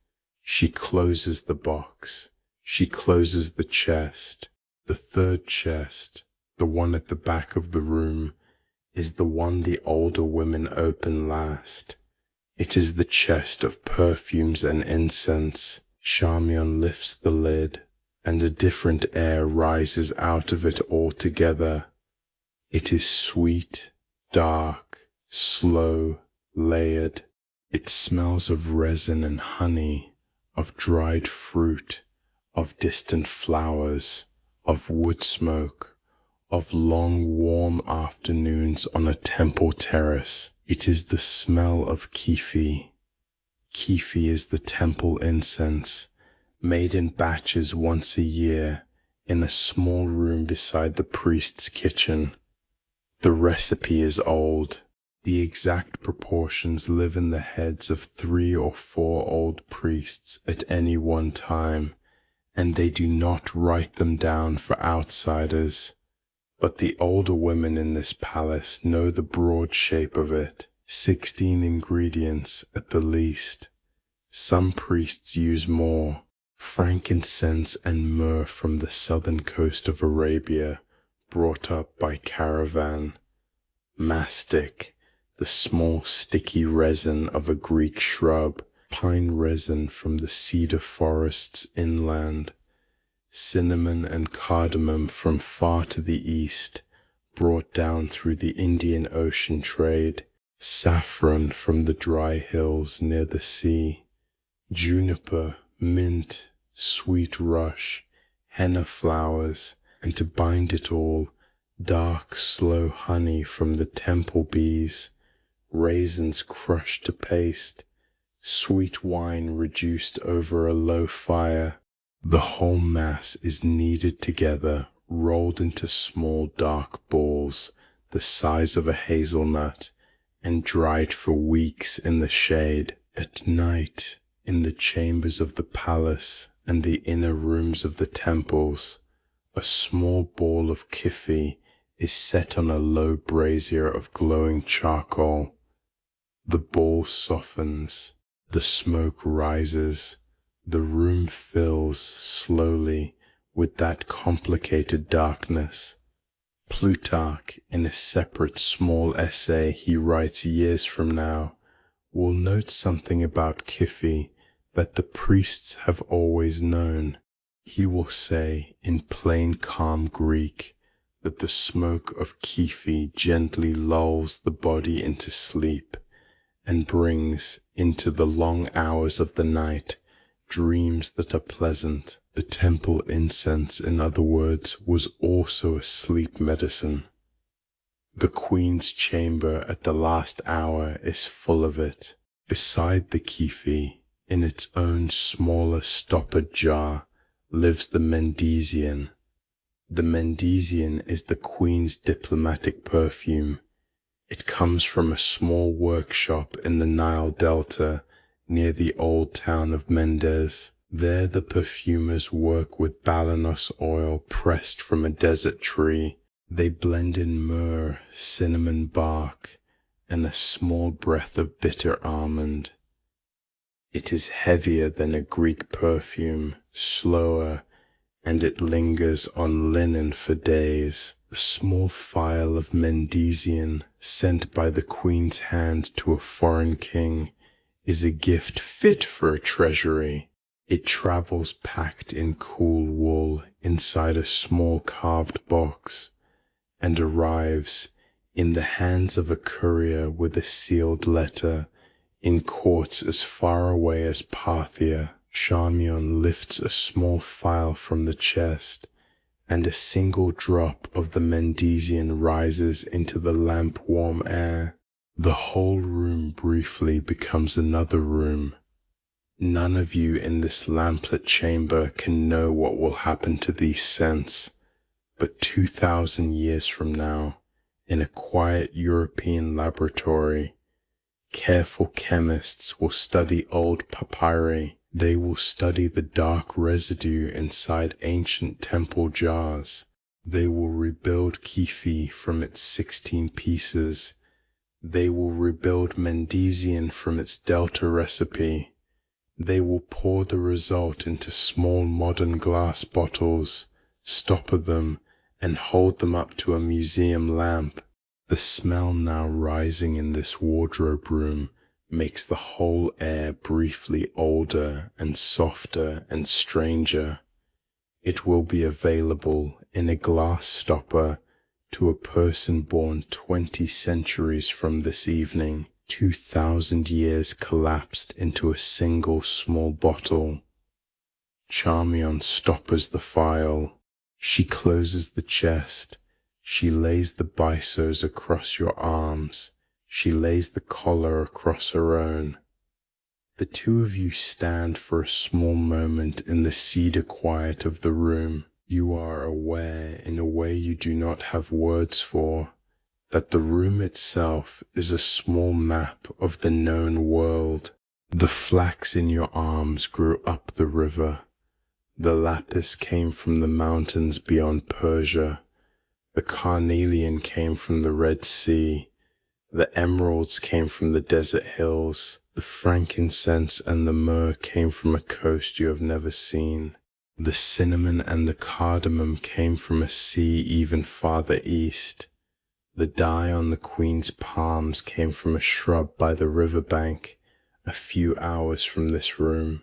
S1: She closes the box. She closes the chest. The third chest, the one at the back of the room, is the one the older women open last. It is the chest of perfumes and incense. Charmian lifts the lid, and a different air rises out of it altogether. It is sweet, dark, slow, layered. It smells of resin and honey, of dried fruit, of distant flowers, of wood smoke, of long warm afternoons on a temple terrace. It is the smell of Kyphi. Kyphi is the temple incense, made in batches once a year in a small room beside the priest's kitchen. The recipe is old. The exact proportions live in the heads of 3 or 4 old priests at any one time, and they do not write them down for outsiders. But the older women in this palace know the broad shape of it, 16 ingredients at the least. Some priests use more. Frankincense and myrrh from the southern coast of Arabia, brought up by caravan. Mastic, the small sticky resin of a Greek shrub. Pine resin from the cedar forests inland. cinnamon and cardamom from far to the east, brought down through the Indian Ocean trade, saffron from the dry hills near the sea, juniper, mint, sweet rush, henna flowers, and to bind it all, dark, slow honey from the temple bees, raisins crushed to paste, sweet wine reduced over a low fire. The whole mass is kneaded together, rolled into small dark balls the size of a hazelnut, and dried for weeks in the shade. At night, in the chambers of the palace and the inner rooms of the temples, a small ball of Kyphi is set on a low brazier of glowing charcoal. The ball softens, the smoke rises, the room fills slowly with that complicated darkness. Plutarch, in a separate small essay he writes years from now, will note something about Kyphi that the priests have always known. He will say, in plain calm Greek, that the smoke of Kyphi gently lulls the body into sleep, and brings, into the long hours of the night, dreams that are pleasant. The temple incense, in other words, was also a sleep medicine. The queen's chamber at the last hour is full of it. Beside the Kyphi, in its own smaller stoppered jar, lives the Mendesian. The Mendesian is the queen's diplomatic perfume. It comes from a small workshop in the Nile Delta near the old town of Mendes. There the perfumers work with balanos oil pressed from a desert tree. They blend in myrrh, cinnamon bark, and a small breath of bitter almond. It is heavier than a Greek perfume, slower, and it lingers on linen for days. A small phial of Mendesian, sent by the queen's hand to a foreign king, is a gift fit for a treasury. It travels packed in cool wool inside a small carved box, and arrives in the hands of a courier with a sealed letter in courts as far away as Parthia. Charmion lifts a small phial from the chest, and a single drop of the Mendesian rises into the lamp-warm air. The whole room briefly becomes another room. None of you in this lamplit chamber can know what will happen to these scents, but 2,000 years from now, in a quiet European laboratory, careful chemists will study old papyri. They will study the dark residue inside ancient temple jars. They will rebuild Kyphi from its 16 pieces. They will rebuild Mendesian from its delta recipe. They will pour the result into small modern glass bottles, stopper them, and hold them up to a museum lamp. The smell now rising in this wardrobe room makes the whole air briefly older and softer and stranger. It will be available in a glass stopper to a person born 20 centuries from this evening. 2,000 years collapsed into a single small bottle. Charmion stoppers the phial. She closes the chest. She lays the byssos across your arms. She lays the collar across her own. The two of you stand for a small moment in the cedar quiet of the room. You are aware, in a way you do not have words for, that the room itself is a small map of the known world. The flax in your arms grew up the river. The lapis came from the mountains beyond Persia. The carnelian came from the Red Sea. The emeralds came from the desert hills. The frankincense and the myrrh came from a coast you have never seen. The cinnamon and the cardamom came from a sea even farther east. The dye on the queen's palms came from a shrub by the riverbank, a few hours from this room.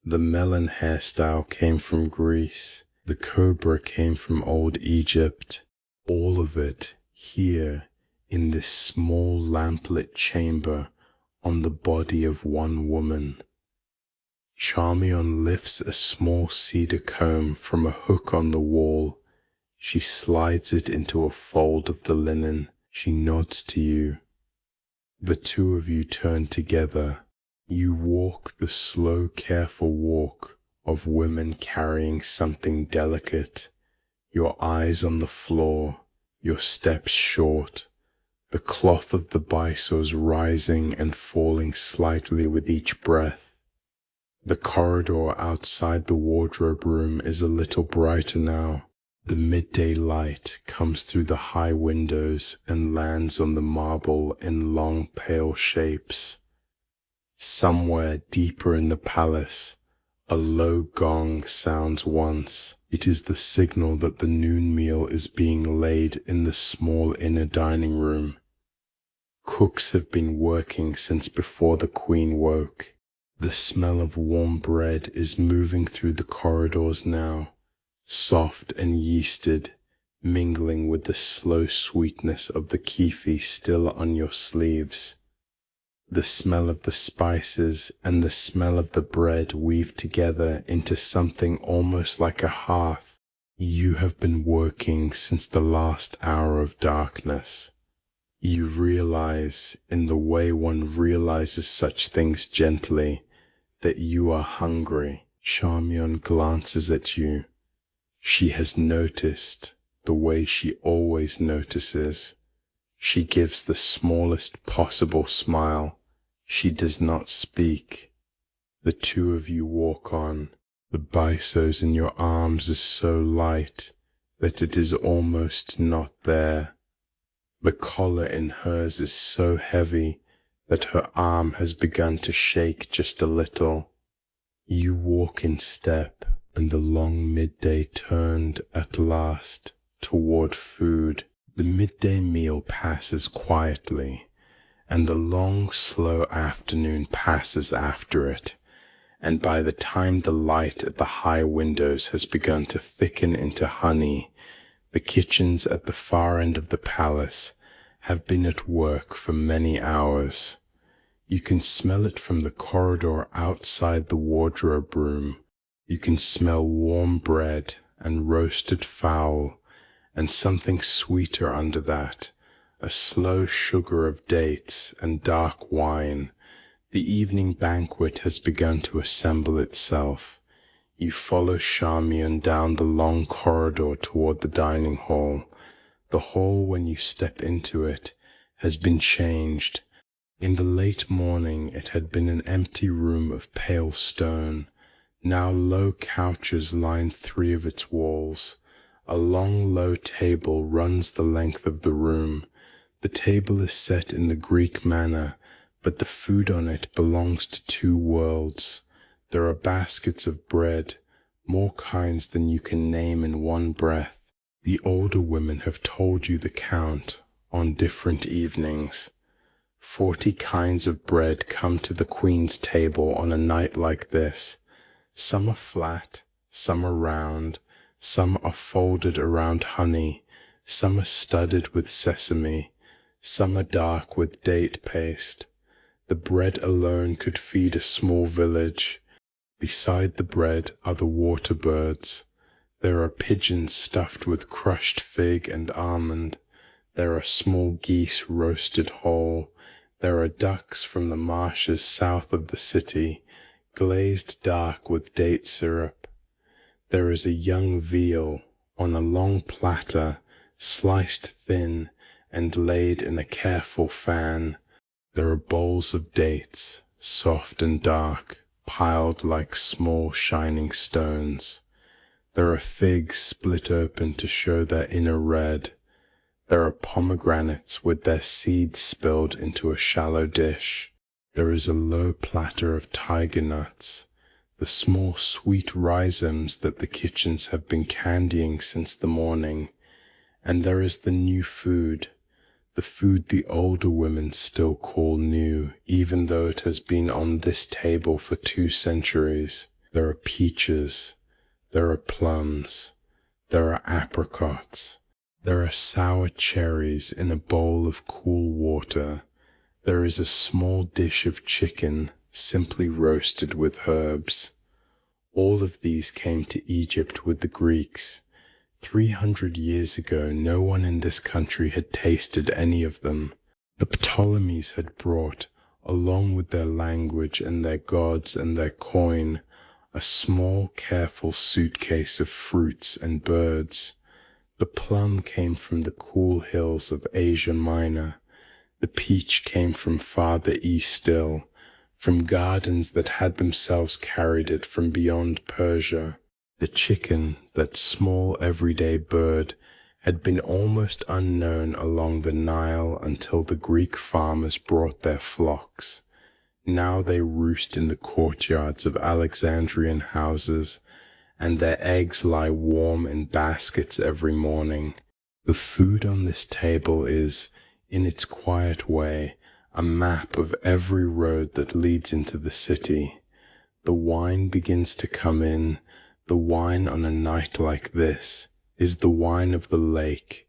S1: The melon hairstyle came from Greece. The cobra came from old Egypt, all of it here in this small lamplit chamber on the body of one woman. Charmion lifts a small cedar comb from a hook on the wall. She slides it into a fold of the linen. She nods to you. The two of you turn together. You walk the slow, careful walk of women carrying something delicate. Your eyes on the floor, your steps short, the cloth of the byssos rising and falling slightly with each breath. The corridor outside the wardrobe room is a little brighter now. The midday light comes through the high windows and lands on the marble in long pale shapes. Somewhere deeper in the palace, a low gong sounds once. It is the signal that the noon meal is being laid in the small inner dining room. Cooks have been working since before the queen woke. The smell of warm bread is moving through the corridors now, soft and yeasted, mingling with the slow sweetness of the Kyphi still on your sleeves. The smell of the spices and the smell of the bread weave together into something almost like a hearth. You have been working since the last hour of darkness. You realize, in the way one realizes such things gently, that you are hungry. Charmion glances at you. She has noticed the way she always notices. She gives the smallest possible smile. She does not speak. The two of you walk on. The byssos in your arms is so light that it is almost not there. The collar in hers is so heavy that her arm has begun to shake just a little. You walk in step, and the long midday turned at last toward food. The midday meal passes quietly, and the long, slow afternoon passes after it, and by the time the light at the high windows has begun to thicken into honey, the kitchens at the far end of the palace have been at work for many hours. You can smell it from the corridor outside the wardrobe room. You can smell warm bread and roasted fowl, and something sweeter under that, a slow sugar of dates and dark wine. The evening banquet has begun to assemble itself. You follow Charmion down the long corridor toward the dining hall. The hall, when you step into it, has been changed. In the late morning it had been an empty room of pale stone. Now low couches line 3 of its walls. A long low table runs the length of the room. The table is set in the Greek manner, but the food on it belongs to 2 worlds. There are baskets of bread, more kinds than you can name in one breath. The older women have told you the count on different evenings. 40 kinds of bread come to the queen's table on a night like this. Some are flat, some are round, some are folded around honey, some are studded with sesame, some are dark with date paste. The bread alone could feed a small village. Beside the bread are the water birds. There are pigeons stuffed with crushed fig and almond. There are small geese roasted whole. There are ducks from the marshes south of the city, glazed dark with date syrup. There is a young veal on a long platter, sliced thin and laid in a careful fan. There are bowls of dates, soft and dark, piled like small shining stones. There are figs split open to show their inner red. There are pomegranates with their seeds spilled into a shallow dish. There is a low platter of tiger nuts, the small sweet rhizomes that the kitchens have been candying since the morning. And there is the new food, the food the older women still call new, even though it has been on this table for 2 centuries. There are peaches, there are plums, There are apricots. There are sour cherries in a bowl of cool water. There is a small dish of chicken simply roasted with herbs. All of these came to Egypt with the Greeks. 300 years ago, no one in this country had tasted any of them. The Ptolemies had brought, along with their language and their gods and their coin, a small, careful suitcase of fruits and birds. The plum came from the cool hills of Asia Minor. The peach came from farther east still, from gardens that had themselves carried it from beyond Persia. The chicken, that small everyday bird, had been almost unknown along the Nile until the Greek farmers brought their flocks. Now they roost in the courtyards of Alexandrian houses, and their eggs lie warm in baskets every morning. The food on this table is, in its quiet way, a map of every road that leads into the city. The wine begins to come in. The wine on a night like this is the wine of the lake.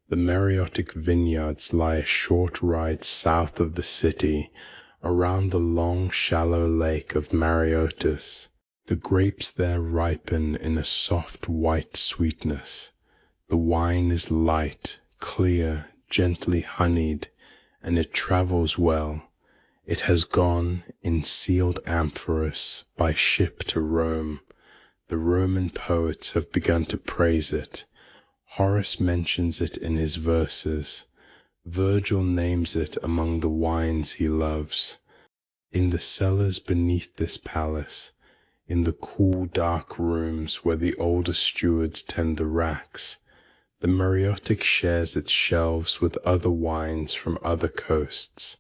S1: The Mareotic vineyards lie a short ride south of the city, around the long, shallow lake of Mareotis. The grapes there ripen in a soft white sweetness. The wine is light, clear, gently honeyed, and it travels well. It has gone, in sealed amphoras, by ship to Rome. The Roman poets have begun to praise it. Horace mentions it in his verses. Virgil names it among the wines he loves. In the cellars beneath this palace, in the cool dark rooms where the older stewards tend the racks, the Mareotic shares its shelves with other wines from other coasts.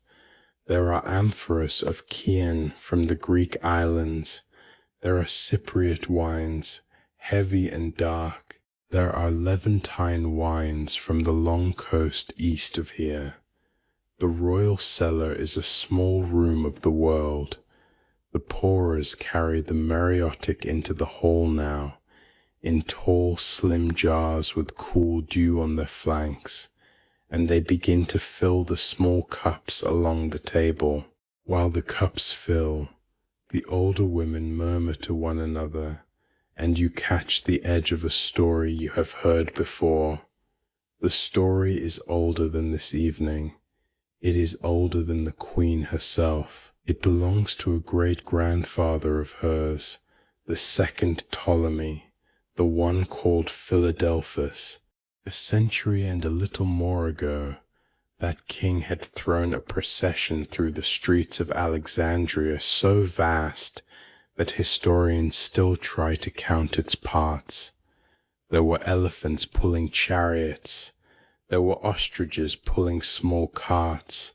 S1: There are amphoras of Chian from the Greek islands. There are Cypriot wines, heavy and dark. There are Levantine wines from the long coast east of here. The royal cellar is a small room of the world. The pourers carry the Mareotic into the hall now, in tall, slim jars with cool dew on their flanks, and they begin to fill the small cups along the table. While the cups fill, the older women murmur to one another, and you catch the edge of a story you have heard before. The story is older than this evening. It is older than the queen herself. It belongs to a great-grandfather of hers, the second Ptolemy, the one called Philadelphus. A century and a little more ago, that king had thrown a procession through the streets of Alexandria so vast that historians still try to count its parts. There were elephants pulling chariots. There were ostriches pulling small carts.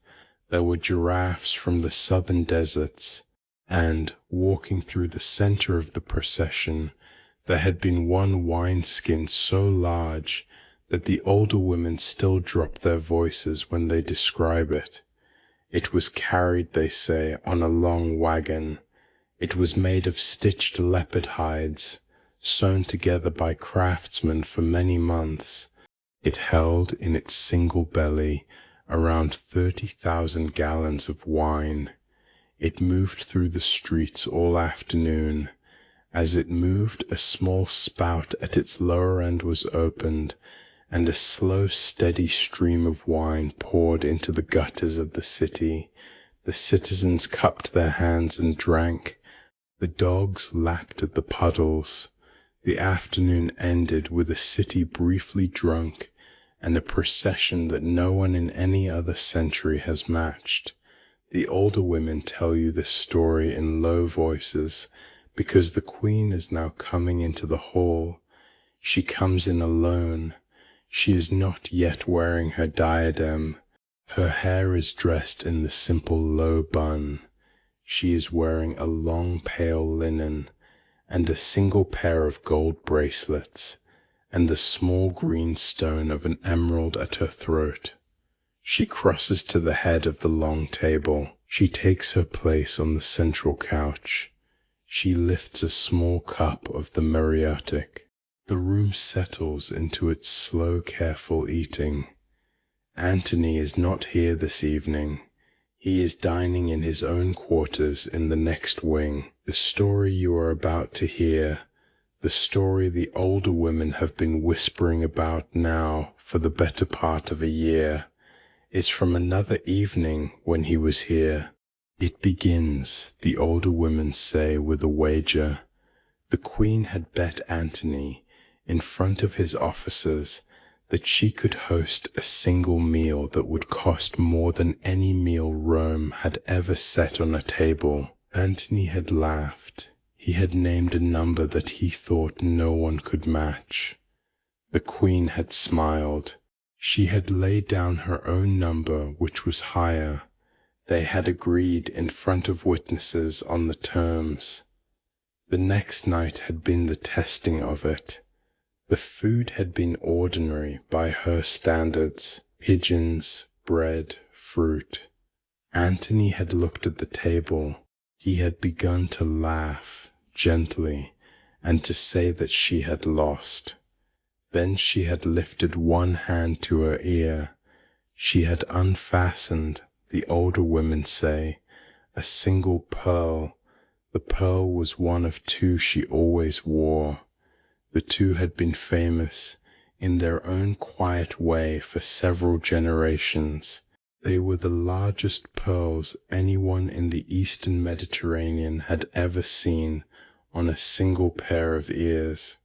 S1: There were giraffes from the southern deserts. And, walking through the center of the procession, there had been one wineskin so large that the older women still drop their voices when they describe it. It was carried, they say, on a long wagon. It was made of stitched leopard hides, sewn together by craftsmen for many months. It held in its single belly around 30,000 gallons of wine. It moved through the streets all afternoon. As it moved, a small spout at its lower end was opened, and a slow, steady stream of wine poured into the gutters of the city. The citizens cupped their hands and drank. The dogs lapped at the puddles. The afternoon ended with a city briefly drunk, and a procession that no one in any other century has matched. The older women tell you this story in low voices, because the queen is now coming into the hall. She comes in alone. She is not yet wearing her diadem. Her hair is dressed in the simple low bun. She is wearing a long pale linen, and a single pair of gold bracelets, and the small green stone of an emerald at her throat. She crosses to the head of the long table. She takes her place on the central couch. She lifts a small cup of the muriatic. The room settles into its slow, careful eating. Antony is not here this evening. He is dining in his own quarters in the next wing. The story you are about to hear, the story the older women have been whispering about now for the better part of a year, is from another evening when he was here. It begins, the older women say, with a wager. The queen had bet Antony in front of his officers that she could host a single meal that would cost more than any meal Rome had ever set on a table. Antony had laughed. He had named a number that he thought no one could match. The queen had smiled. She had laid down her own number, which was higher. They had agreed in front of witnesses on the terms. The next night had been the testing of it. The food had been ordinary by her standards: pigeons, bread, fruit. Antony had looked at the table. He had begun to laugh gently and to say that she had lost. Then she had lifted one hand to her ear. She had unfastened, the older women say, a single pearl. The pearl was one of two she always wore. The two had been famous in their own quiet way for several generations. They were the largest pearls anyone in the Eastern Mediterranean had ever seen on a single pair of ears.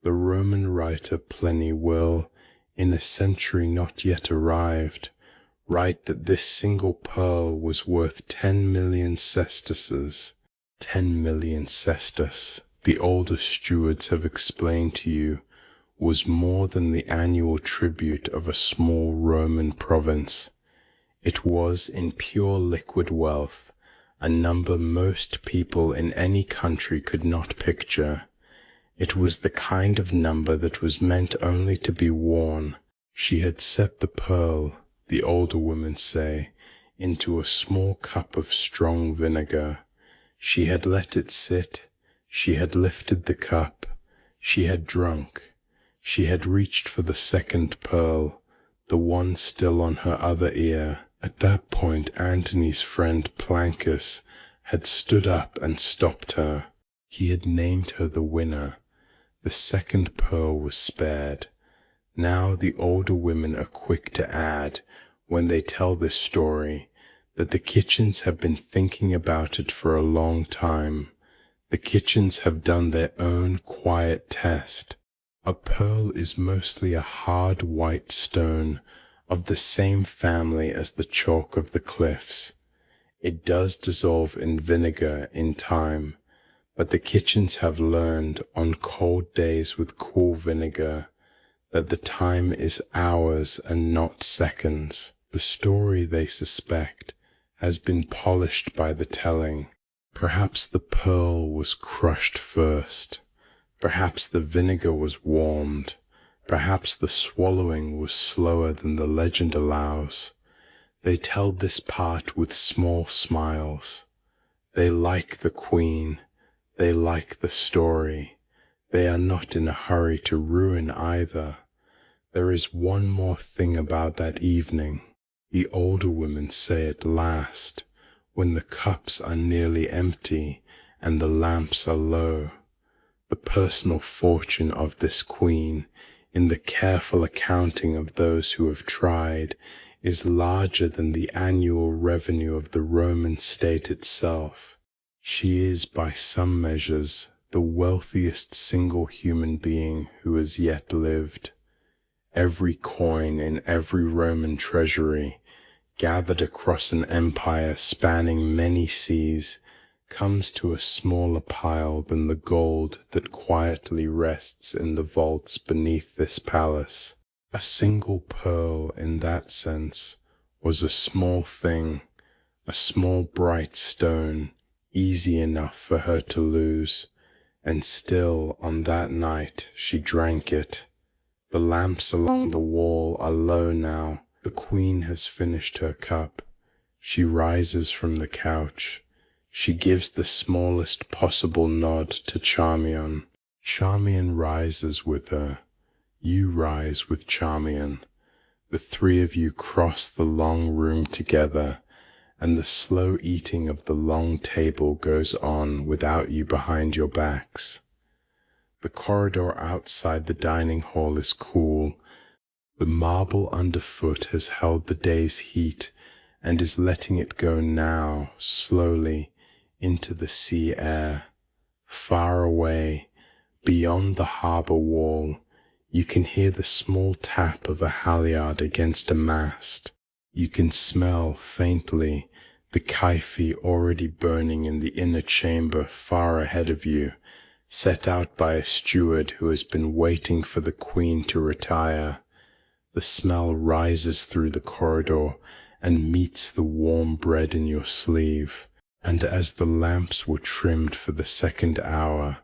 S1: The Roman writer Pliny will, in a century not yet arrived, write that this single pearl was worth 10 million sesterces. 10 million sestus, the older stewards have explained to you, was more than the annual tribute of a small Roman province. It was, in pure liquid wealth, a number most people in any country could not picture. It was the kind of number that was meant only to be worn. She had set the pearl, the older women say, into a small cup of strong vinegar. She had let it sit. She had lifted the cup. She had drunk. She had reached for the second pearl, the one still on her other ear. At that point, Antony's friend Plancus had stood up and stopped her. He had named her the winner. The second pearl was spared. Now the older women are quick to add, when they tell this story, that the kitchens have been thinking about it for a long time. The kitchens have done their own quiet test. A pearl is mostly a hard white stone of the same family as the chalk of the cliffs. It does dissolve in vinegar in time, but the kitchens have learned on cold days with cool vinegar that the time is hours and not seconds. The story, they suspect, has been polished by the telling. Perhaps the pearl was crushed first. Perhaps the vinegar was warmed. Perhaps the swallowing was slower than the legend allows. They tell this part with small smiles. They like the queen. They like the story. They are not in a hurry to ruin either. There is one more thing about that evening. The older women say at last, when the cups are nearly empty and the lamps are low. The personal fortune of this queen, in the careful accounting of those who have tried, is larger than the annual revenue of the Roman state itself. She is, by some measures, the wealthiest single human being who has yet lived. Every coin in every Roman treasury, gathered across an empire spanning many seas, comes to a smaller pile than the gold that quietly rests in the vaults beneath this palace. A single pearl, in that sense, was a small thing, a small bright stone, easy enough for her to lose, and still on that night she drank it. The lamps along the wall are low now. The queen has finished her cup. She rises from the couch. She gives the smallest possible nod to Charmion. Charmian rises with her. You rise with Charmian. The three of you cross the long room together, and the slow eating of the long table goes on without you behind your backs. The corridor outside the dining hall is cool. The marble underfoot has held the day's heat and is letting it go now, slowly, into the sea air. Far away, beyond the harbour wall, you can hear the small tap of a halyard against a mast. You can smell, faintly, the Kyphi already burning in the inner chamber far ahead of you, set out by a steward who has been waiting for the Queen to retire. The smell rises through the corridor and meets the warm bread in your sleeve, and as the lamps were trimmed for the second hour,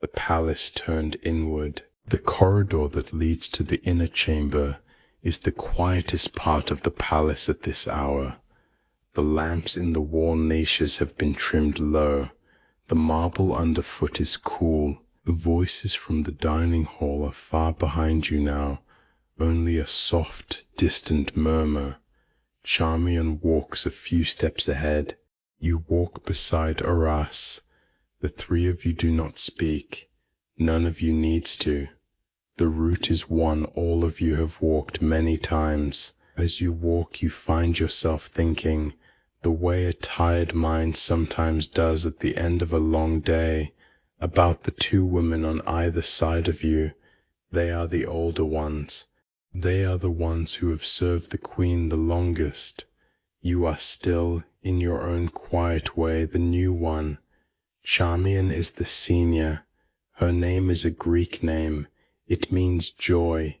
S1: the palace turned inward. The corridor that leads to the inner chamber is the quietest part of the palace at this hour. The lamps in the wall niches have been trimmed low. The marble underfoot is cool. The voices from the dining hall are far behind you now, only a soft, distant murmur. Charmian walks a few steps ahead. You walk beside Horace. The three of you do not speak. None of you needs to. The route is one all of you have walked many times. As you walk, you find yourself thinking, the way a tired mind sometimes does at the end of a long day, about the two women on either side of you. They are the older ones. They are the ones who have served the Queen the longest. You are still, in your own quiet way, the new one. Charmian is the senior. Her name is a Greek name. It means joy.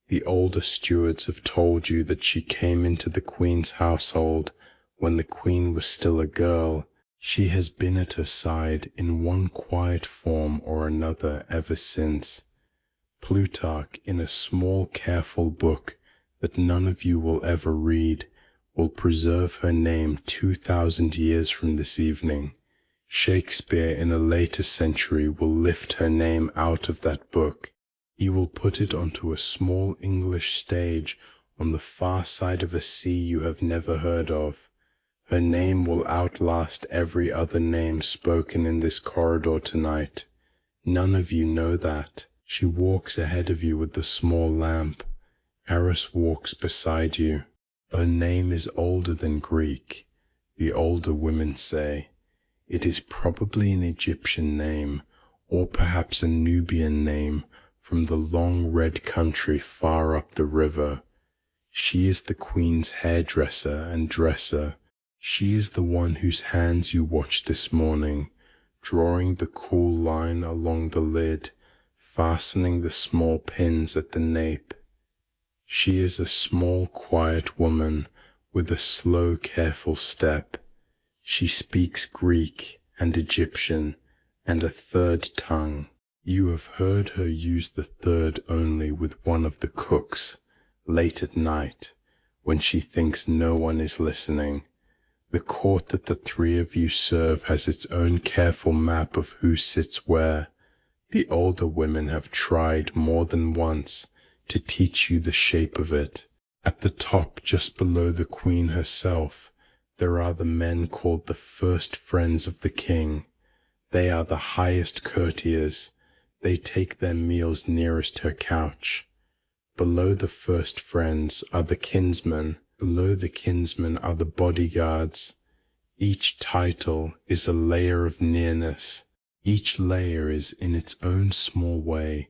S1: The older stewards have told you that she came into the Queen's household when the Queen was still a girl. She has been at her side in one quiet form or another ever since. Plutarch, in a small careful book that none of you will ever read, will preserve her name 2,000 years from this evening. Shakespeare in a later century will lift her name out of that book. He will put it onto a small English stage on the far side of a sea you have never heard of. Her name will outlast every other name spoken in this corridor tonight. None of you know that. She walks ahead of you with the small lamp. Eris walks beside you. Her name is older than Greek, the older women say. It is probably an Egyptian name, or perhaps a Nubian name, from the long red country far up the river. She is the Queen's hairdresser and dresser. She is the one whose hands you watched this morning, drawing the cool line along the lid, fastening the small pins at the nape. She is a small, quiet woman with a slow, careful step. She speaks Greek and Egyptian and a third tongue. You have heard her use the third only with one of the cooks, late at night, when she thinks no one is listening. The court that the three of you serve has its own careful map of who sits where. The older women have tried more than once to teach you the shape of it. At the top, just below the Queen herself, there are the men called the first friends of the king. They are the highest courtiers. They take their meals nearest her couch. Below the first friends are the kinsmen. Below the kinsmen are the bodyguards. Each title is a layer of nearness. Each layer is, in its own small way,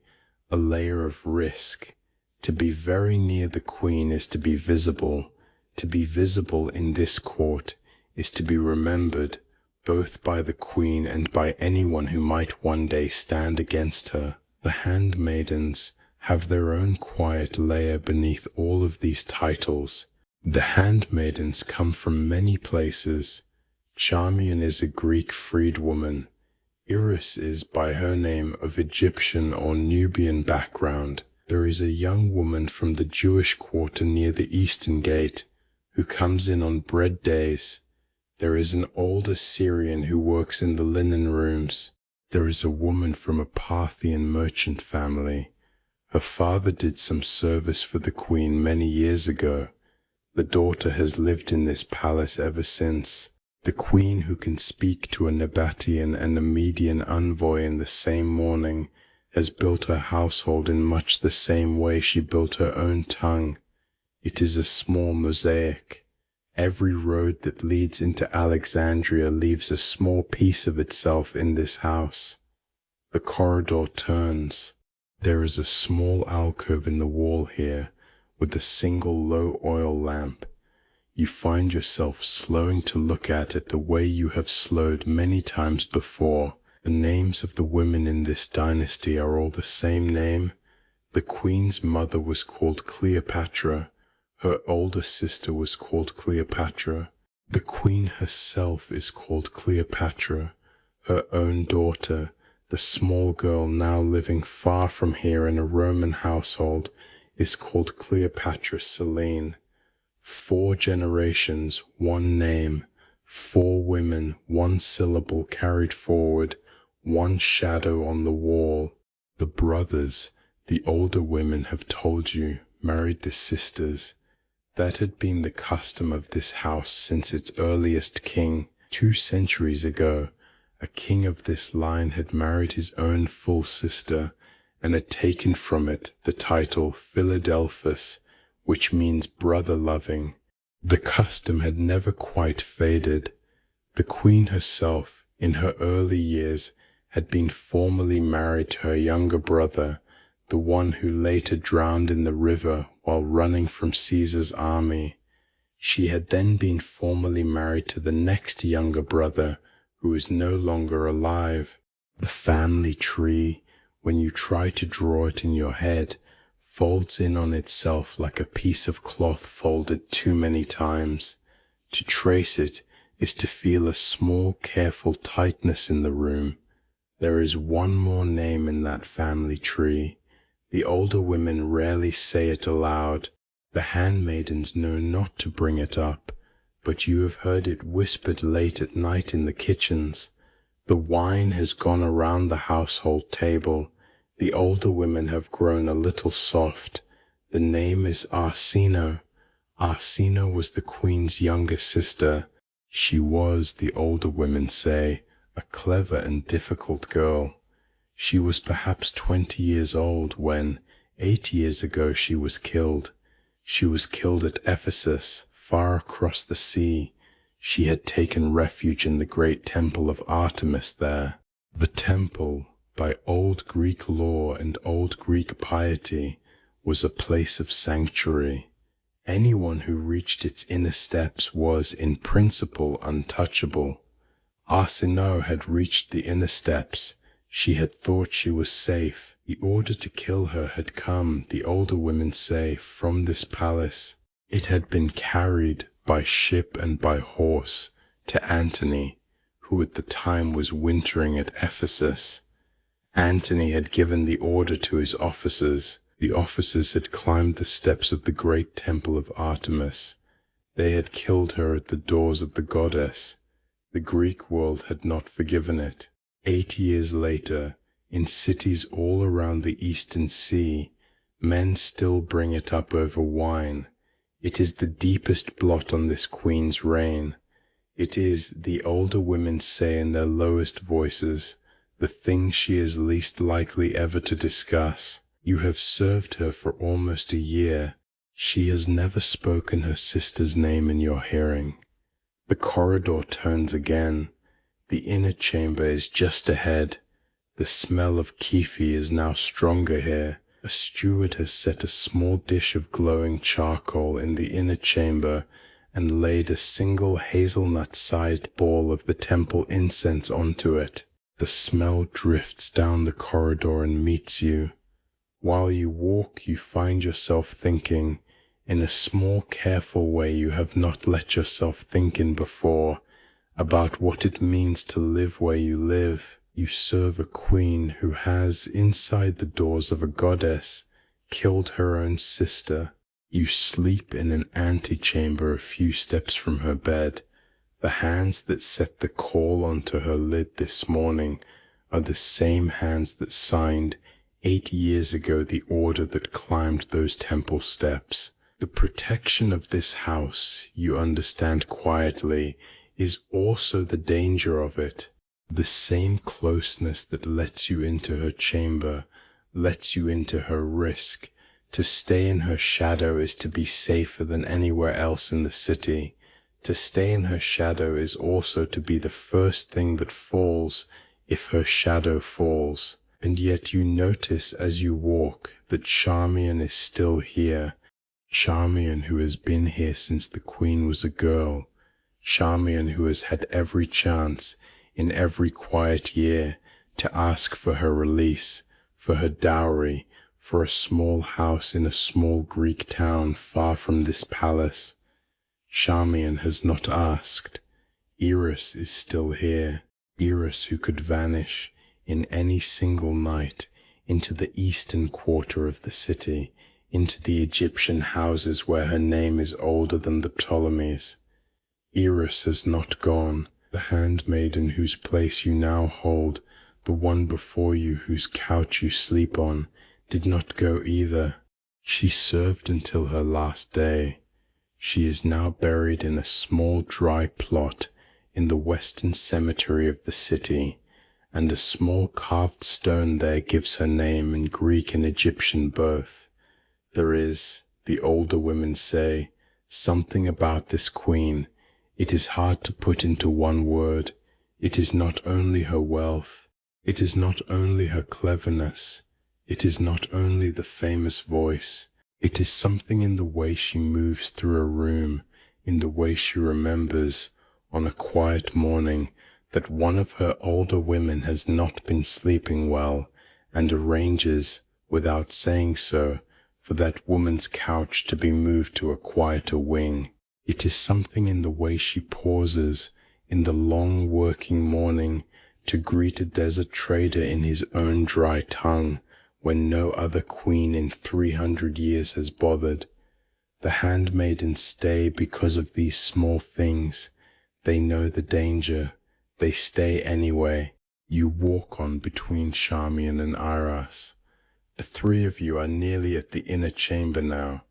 S1: a layer of risk. To be very near the Queen is to be visible. To be visible in this court is to be remembered, both by the Queen and by anyone who might one day stand against her. The handmaidens have their own quiet layer beneath all of these titles. The handmaidens come from many places. Charmian is a Greek freedwoman. Iris is, by her name, of Egyptian or Nubian background. There is a young woman from the Jewish quarter near the Eastern Gate who comes in on bread days. There is an old Assyrian who works in the linen rooms. There is a woman from a Parthian merchant family. Her father did some service for the queen many years ago. The daughter has lived in this palace ever since. The queen, who can speak to a Nabatean and a Median envoy in the same morning, has built her household in much the same way she built her own tongue. It is a small mosaic. Every road that leads into Alexandria leaves a small piece of itself in this house. The corridor turns. There is a small alcove in the wall here, with a single low oil lamp. You find yourself slowing to look at it the way you have slowed many times before. The names of the women in this dynasty are all the same name. The queen's mother was called Cleopatra. Her older sister was called Cleopatra. The queen herself is called Cleopatra. Her own daughter, the small girl now living far from here in a Roman household, is called Cleopatra Selene. 4 generations, one name. 4 women, one syllable carried forward, one shadow on the wall. The brothers, the older women have told you, married the sisters. That had been the custom of this house since its earliest king. 2 centuries ago, a king of this line had married his own full sister and had taken from it the title Philadelphus, which means brother-loving. The custom had never quite faded. The queen herself, in her early years, had been formally married to her younger brother, the one who later drowned in the river while running from Caesar's army. She had then been formally married to the next younger brother, who is no longer alive. The family tree, when you try to draw it in your head, folds in on itself like a piece of cloth folded too many times. To trace it is to feel a small, careful tightness in the room. There is one more name in that family tree. The older women rarely say it aloud. The handmaidens know not to bring it up, but you have heard it whispered late at night in the kitchens. The wine has gone around the household table. The older women have grown a little soft. The name is Arsino. Arsino was the queen's younger sister. She was, the older women say, a clever and difficult girl. She was perhaps 20 years old when, 8 years ago, she was killed. She was killed at Ephesus, far across the sea. She had taken refuge in the great temple of Artemis there. The temple, by old Greek law and old Greek piety, was a place of sanctuary. Anyone who reached its inner steps was, in principle, untouchable. Arsinoe had reached the inner steps. She had thought she was safe. The order to kill her had come, the older women say, from this palace. It had been carried by ship and by horse to Antony, who at the time was wintering at Ephesus. Antony had given the order to his officers. The officers had climbed the steps of the great temple of Artemis. They had killed her at the doors of the goddess. The Greek world had not forgiven it. 8 years later, in cities all around the Eastern Sea, men still bring it up over wine. It is the deepest blot on this queen's reign. It is, the older women say in their lowest voices, the thing she is least likely ever to discuss. You have served her for almost a year. She has never spoken her sister's name in your hearing. The corridor turns again. The inner chamber is just ahead. The smell of Kyphi is now stronger here. A steward has set a small dish of glowing charcoal in the inner chamber and laid a single hazelnut-sized ball of the temple incense onto it. The smell drifts down the corridor and meets you. While you walk, you find yourself thinking, in a small, careful way you have not let yourself think in before, about what it means to live where you live. You serve a queen who has, inside the doors of a goddess, killed her own sister. You sleep in an antechamber a few steps from her bed. The hands that set the Kohl onto her lid this morning are the same hands that signed 8 years ago the order that climbed those temple steps. The protection of this house, you understand quietly, is also the danger of it. The same closeness that lets you into her chamber, lets you into her risk. To stay in her shadow is to be safer than anywhere else in the city. To stay in her shadow is also to be the first thing that falls if her shadow falls. And yet you notice as you walk that Charmian is still here. Charmian, who has been here since the queen was a girl. Charmian, who has had every chance in every quiet year to ask for her release, for her dowry, for a small house in a small Greek town far from this palace. Charmian has not asked. Eros is still here. Eros, who could vanish in any single night into the eastern quarter of the city, into the Egyptian houses where her name is older than the Ptolemies. Eros has not gone. The handmaiden whose place you now hold, the one before you whose couch you sleep on, did not go either. She served until her last day. She is now buried in a small dry plot in the western cemetery of the city, and a small carved stone there gives her name in Greek and Egyptian both. There is, the older women say, something about this queen. It is hard to put into one word. It is not only her wealth. It is not only her cleverness. It is not only the famous voice. It is something in the way she moves through a room, in the way she remembers, on a quiet morning, that one of her older women has not been sleeping well, and arranges, without saying so, for that woman's couch to be moved to a quieter wing. It is something in the way she pauses, in the long working morning, to greet a desert trader in his own dry tongue, when no other queen in 300 years has bothered. The handmaidens stay because of these small things. They know the danger. They stay anyway. You walk on between Charmian and Iras. The three of you are nearly at the inner chamber now.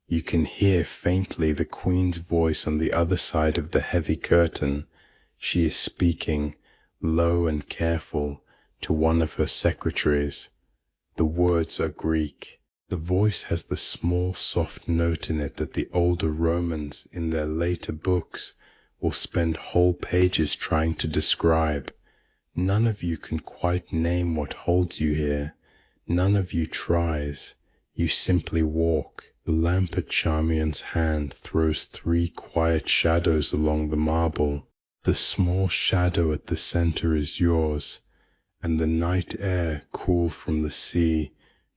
S1: You can hear faintly the queen's voice on the other side of the heavy curtain. She is speaking, low and careful, to one of her secretaries. The words are Greek. The voice has the small soft note in it that the older Romans, in their later books, will spend whole pages trying to describe. None of you can quite name what holds you here. None of you tries. You simply walk. The lamp at Charmian's hand throws 3 quiet shadows along the marble. The small shadow at the center is yours, and the night air, cool from the sea,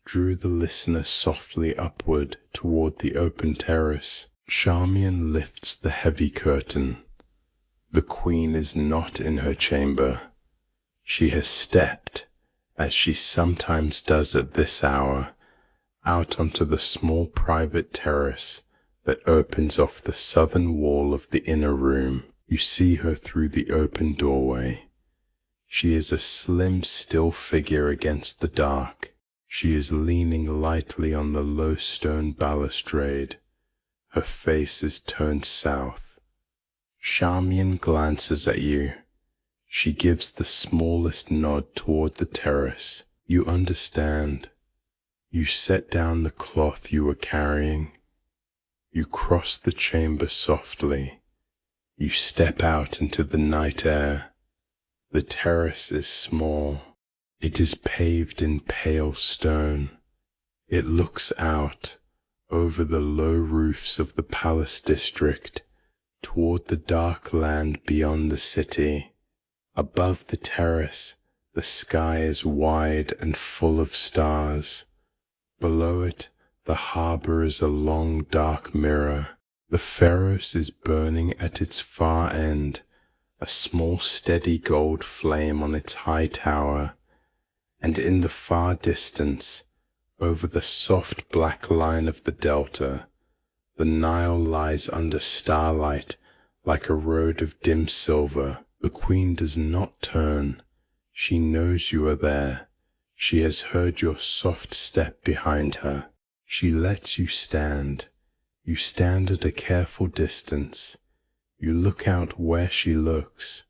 S1: drew the listener softly upward toward the open terrace. Charmian lifts the heavy curtain. The queen is not in her chamber. She has stepped, as she sometimes does at this hour, out onto the small private terrace that opens off the southern wall of the inner room. You see her through the open doorway. She is a slim, still figure against the dark. She is leaning lightly on the low stone balustrade. Her face is turned south. Charmian glances at you. She gives the smallest nod toward the terrace. You understand. You set down the cloth you were carrying. You cross the chamber softly. You step out into the night air. The terrace is small. It is paved in pale stone. It looks out over the low roofs of the palace district toward the dark land beyond the city. Above the terrace, the sky is wide and full of stars. Below it, the harbour is a long dark mirror. The Pharos is burning at its far end, a small steady gold flame on its high tower, and in the far distance, over the soft black line of the delta, the Nile lies under starlight like a road of dim silver. The queen does not turn. She knows you are there. She has heard your soft step behind her. She lets you stand. You stand at a careful distance. You look out where she looks.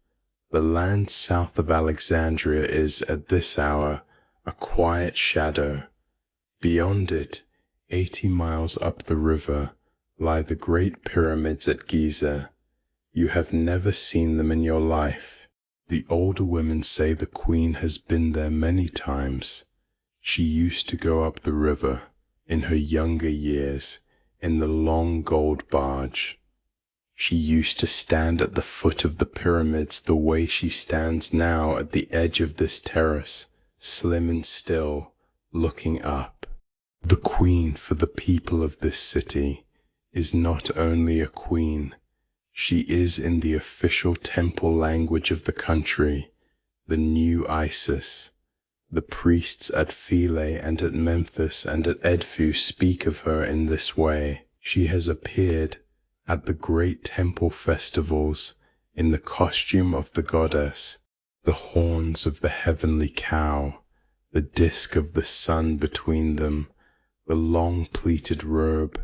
S1: The land south of Alexandria is, at this hour, a quiet shadow. Beyond it, 80 miles up the river, lie the great pyramids at Giza. You have never seen them in your life. The older women say the queen has been there many times. She used to go up the river, in her younger years, in the long gold barge. She used to stand at the foot of the pyramids the way she stands now at the edge of this terrace, slim and still, looking up. The queen for the people of this city is not only a queen, she is in the official temple language of the country, the new Isis. The priests at Philae and at Memphis and at Edfu speak of her in this way. She has appeared at the great temple festivals in the costume of the goddess, the horns of the heavenly cow, the disk of the sun between them, the long pleated robe,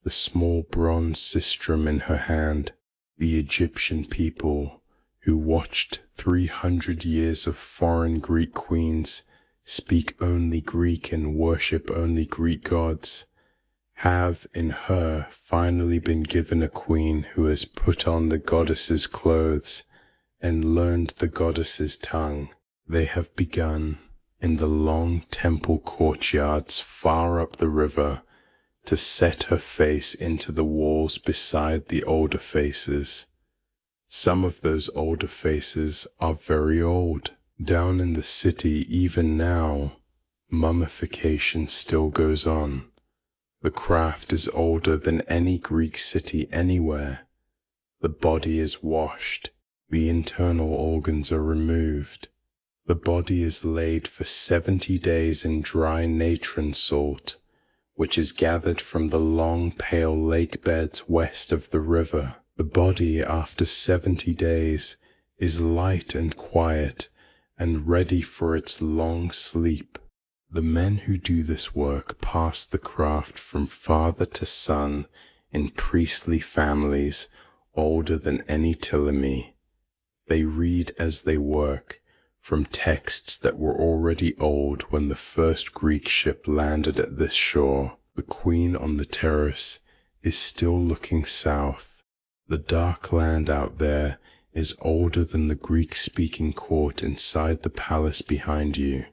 S1: the small bronze sistrum in her hand. The Egyptian people, who watched 300 years of foreign Greek queens speak only Greek and worship only Greek gods, have in her finally been given a queen who has put on the goddess's clothes and learned the goddess's tongue. They have begun in the long temple courtyards far up the river to set her face into the walls beside the older faces. Some of those older faces are very old. Down in the city even now, mummification still goes on. The craft is older than any Greek city anywhere. The body is washed. The internal organs are removed. The body is laid for 70 days in dry natron salt, which is gathered from the long pale lake beds west of the river. The body, after 70 days, is light and quiet and ready for its long sleep. The men who do this work pass the craft from father to son in priestly families older than any Ptolemy. They read as they work from texts that were already old when the first Greek ship landed at this shore. The queen on the terrace is still looking south. The dark land out there is older than the Greek-speaking court inside the palace behind you.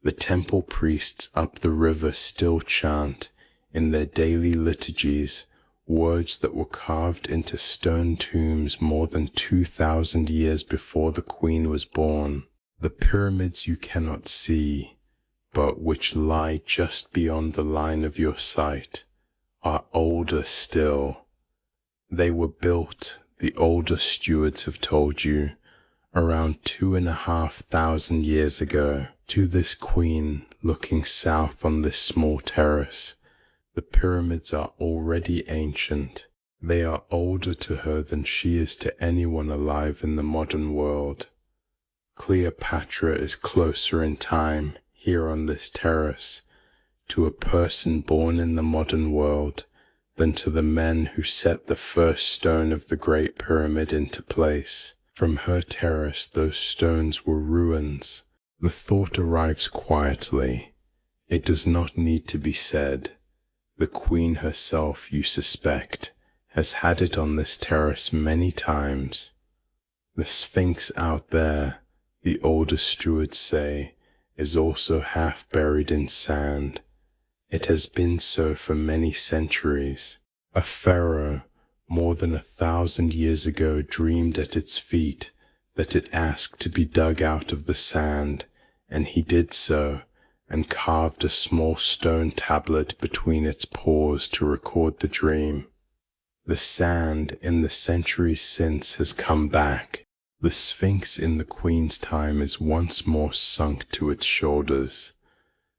S1: The temple priests up the river still chant in their daily liturgies words that were carved into stone tombs more than 2,000 years before the queen was born. The pyramids you cannot see, but which lie just beyond the line of your sight, are older still. They were built, the older stewards have told you, around 2,500 years ago. To this queen looking south on this small terrace, the pyramids are already ancient. They are older to her than she is to anyone alive in the modern world. Cleopatra is closer in time, here on this terrace, to a person born in the modern world than to the men who set the first stone of the Great Pyramid into place. From her terrace those stones were ruins. The thought arrives quietly. It does not need to be said. The queen herself, you suspect, has had it on this terrace many times. The Sphinx out there, the older stewards say, is also half buried in sand. It has been so for many centuries. A pharaoh, more than 1,000 years ago, dreamed at its feet that it asked to be dug out of the sand, and he did so, and carved a small stone tablet between its paws to record the dream. The sand in the centuries since has come back. The Sphinx in the Queen's time is once more sunk to its shoulders.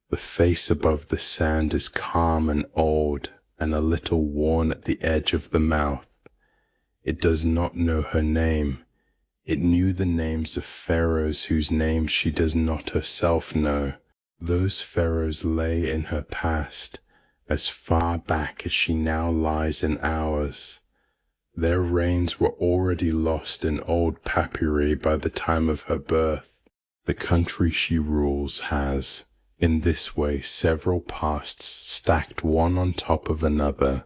S1: The face above the sand is calm and old, and a little worn at the edge of the mouth. It does not know her name. It knew the names of pharaohs whose names she does not herself know. Those pharaohs lay in her past, as far back as she now lies in ours. Their reigns were already lost in old papyri by the time of her birth. The country she rules has, in this way, several pasts stacked one on top of another,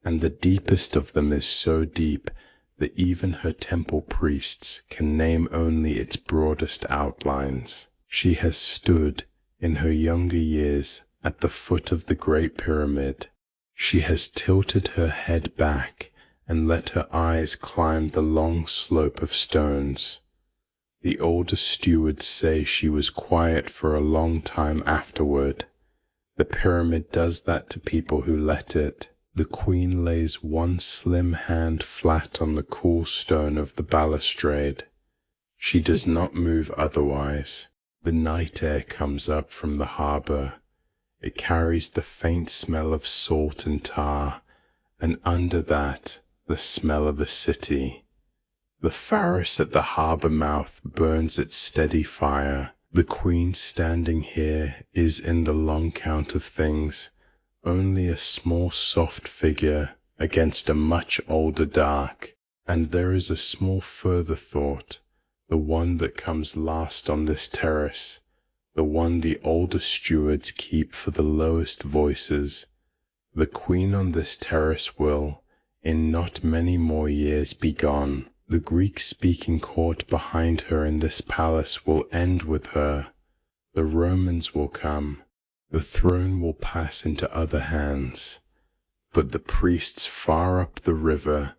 S1: and the deepest of them is so deep that even her temple priests can name only its broadest outlines. She has stood, in her younger years, at the foot of the Great Pyramid. She has tilted her head back and let her eyes climb the long slope of stones. The older stewards say she was quiet for a long time afterward. The pyramid does that to people who let it. The queen lays one slim hand flat on the cool stone of the balustrade. She does not move otherwise. The night air comes up from the harbour. It carries the faint smell of salt and tar, and under that, the smell of a city. The Pharos at the harbour mouth burns its steady fire. The queen standing here is, in the long count of things, only a small soft figure against a much older dark. And there is a small further thought, the one that comes last on this terrace, the one the older stewards keep for the lowest voices. The queen on this terrace will, in not many more years, be gone. The Greek-speaking court behind her in this palace will end with her. The Romans will come. The throne will pass into other hands. But the priests far up the river,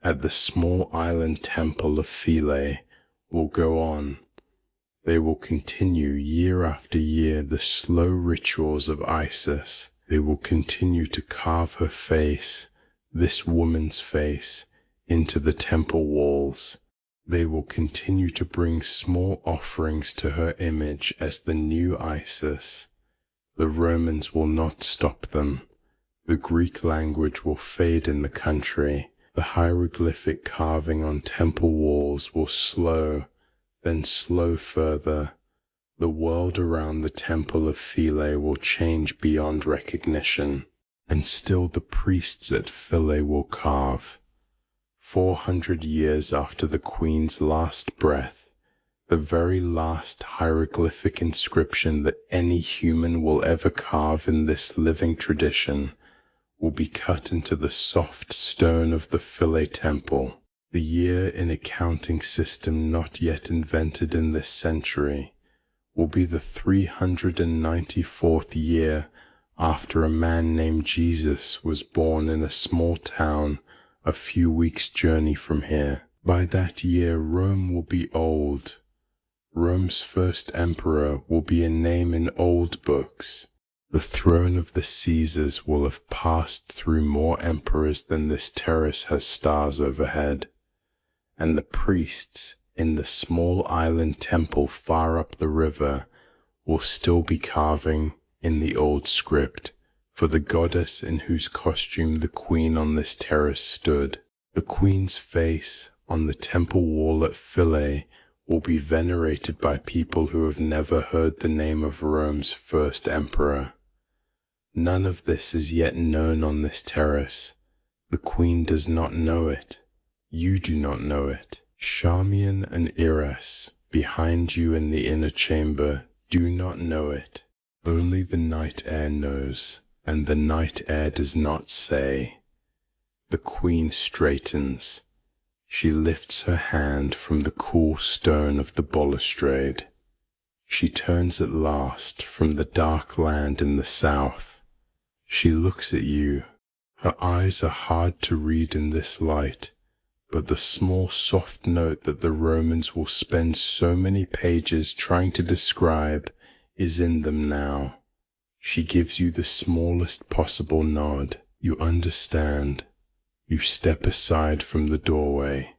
S1: at the small island temple of Philae, will go on. They will continue year after year the slow rituals of Isis. They will continue to carve her face, this woman's face, into the temple walls. They will continue to bring small offerings to her image as the new Isis. The Romans will not stop them. The Greek language will fade in the country. The hieroglyphic carving on temple walls will slow, then slow further. The world around the temple of Philae will change beyond recognition, and still the priests at Philae will carve. 400 years after the queen's last breath, the very last hieroglyphic inscription that any human will ever carve in this living tradition will be cut into the soft stone of the Philae temple. The year in a counting system not yet invented in this century will be the 394th year after a man named Jesus was born in a small town a few weeks' journey from here. By that year, Rome will be old. Rome's first emperor will be a name in old books. The throne of the Caesars will have passed through more emperors than this terrace has stars overhead. And the priests in the small island temple far up the river will still be carving in the old script for the goddess in whose costume the queen on this terrace stood. The queen's face on the temple wall at Philae will be venerated by people who have never heard the name of Rome's first emperor. None of this is yet known on this terrace. The queen does not know it. You do not know it. Charmian and Iris, behind you in the inner chamber, do not know it. Only the night air knows, and the night air does not say. The queen straightens. She lifts her hand from the cool stone of the balustrade. She turns at last from the dark land in the south. She looks at you. Her eyes are hard to read in this light, but the small soft note that the Romans will spend so many pages trying to describe is in them now. She gives you the smallest possible nod. You understand. You step aside from the doorway.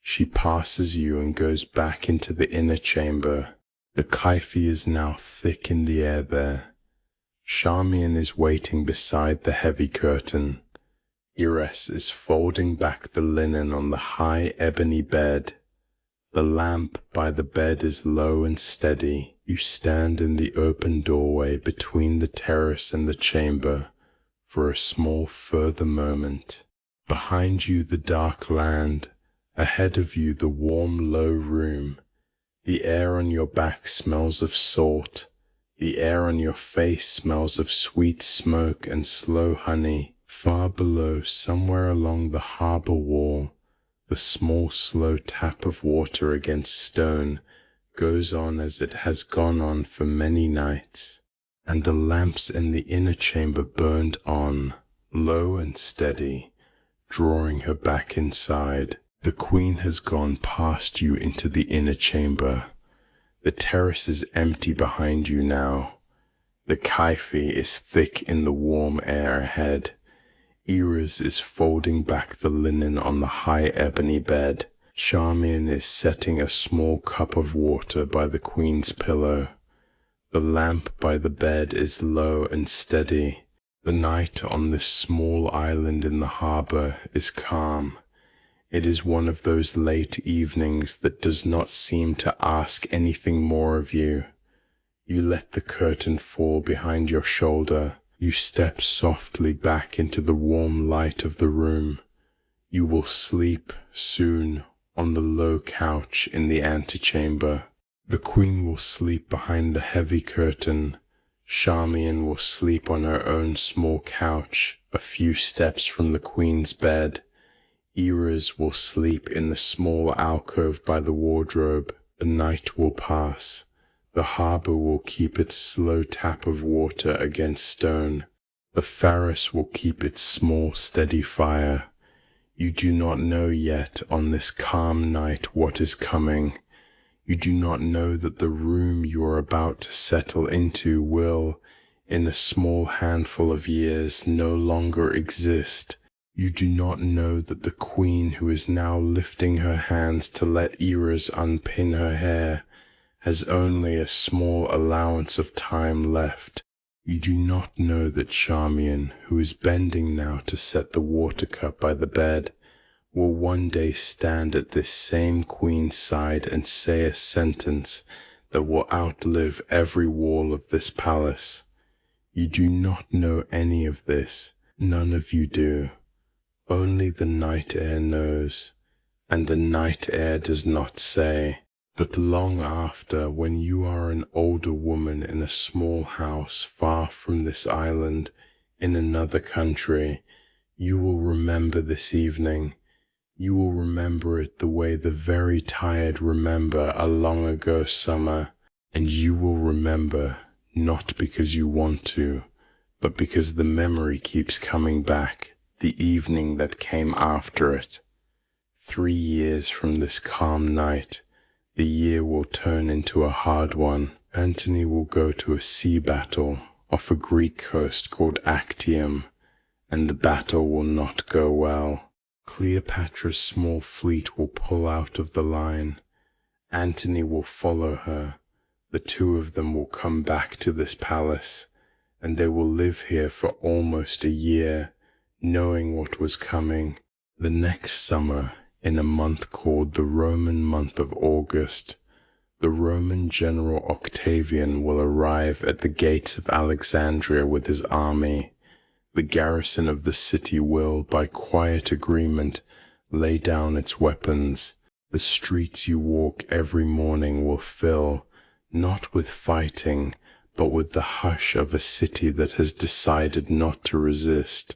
S1: She passes you and goes back into the inner chamber. The Kyphi is now thick in the air there. Charmian is waiting beside the heavy curtain. Iris is folding back the linen on the high ebony bed. The lamp by the bed is low and steady. You stand in the open doorway between the terrace and the chamber for a small further moment. Behind you the dark land, ahead of you the warm low room. The air on your back smells of salt. The air on your face smells of sweet smoke and slow honey. Far below, somewhere along the harbour wall, the small slow tap of water against stone goes on as it has gone on for many nights, and the lamps in the inner chamber burned on, low and steady, drawing her back inside. The queen has gone past you into the inner chamber. The terrace is empty behind you now. The Kyphi is thick in the warm air ahead. Eras is folding back the linen on the high ebony bed. Charmian is setting a small cup of water by the queen's pillow. The lamp by the bed is low and steady. The night on this small island in the harbour is calm. It is one of those late evenings that does not seem to ask anything more of you. You let the curtain fall behind your shoulder. You step softly back into the warm light of the room. You will sleep soon on the low couch in the antechamber. The queen will sleep behind the heavy curtain. Charmian will sleep on her own small couch a few steps from the queen's bed. Eras will sleep in the small alcove by the wardrobe. The night will pass. The harbour will keep its slow tap of water against stone. The Pharos will keep its small steady fire. You do not know yet on this calm night what is coming. You do not know that the room you are about to settle into will, in a small handful of years, no longer exist. You do not know that the queen who is now lifting her hands to let Eras unpin her hair has only a small allowance of time left. You do not know that Charmian, who is bending now to set the water cup by the bed, will one day stand at this same queen's side and say a sentence that will outlive every wall of this palace. You do not know any of this. None of you do. Only the night air knows, and the night air does not say. But long after, when you are an older woman in a small house far from this island, in another country, you will remember this evening. You will remember it the way the very tired remember a long ago summer, and you will remember not because you want to, but because the memory keeps coming back, the evening that came after it. 3 years from this calm night, the year will turn into a hard one. Antony will go to a sea battle off a Greek coast called Actium, and the battle will not go well. Cleopatra's small fleet will pull out of the line. Antony will follow her. The two of them will come back to this palace, and they will live here for almost a year, knowing what was coming. The next summer, in a month called the Roman month of August, the Roman general Octavian will arrive at the gates of Alexandria with his army. The garrison of the city will, by quiet agreement, lay down its weapons. The streets you walk every morning will fill, not with fighting, but with the hush of a city that has decided not to resist.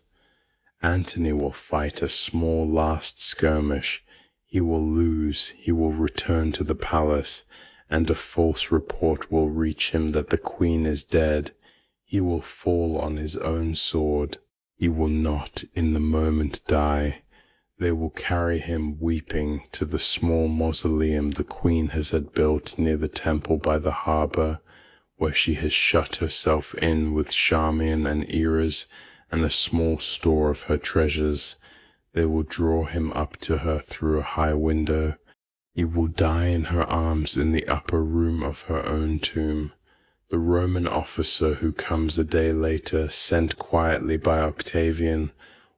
S1: Antony will fight a small last skirmish. He will lose. He will return to the palace, and a false report will reach him that the queen is dead. He will fall on his own sword. He will not in the moment die. They will carry him weeping to the small mausoleum the queen has had built near the temple by the harbour, where she has shut herself in with Charmian and Eras and a small store of her treasures. They will draw him up to her through a high window. He will die in her arms in the upper room of her own tomb. The Roman officer who comes a day later, sent quietly by Octavian,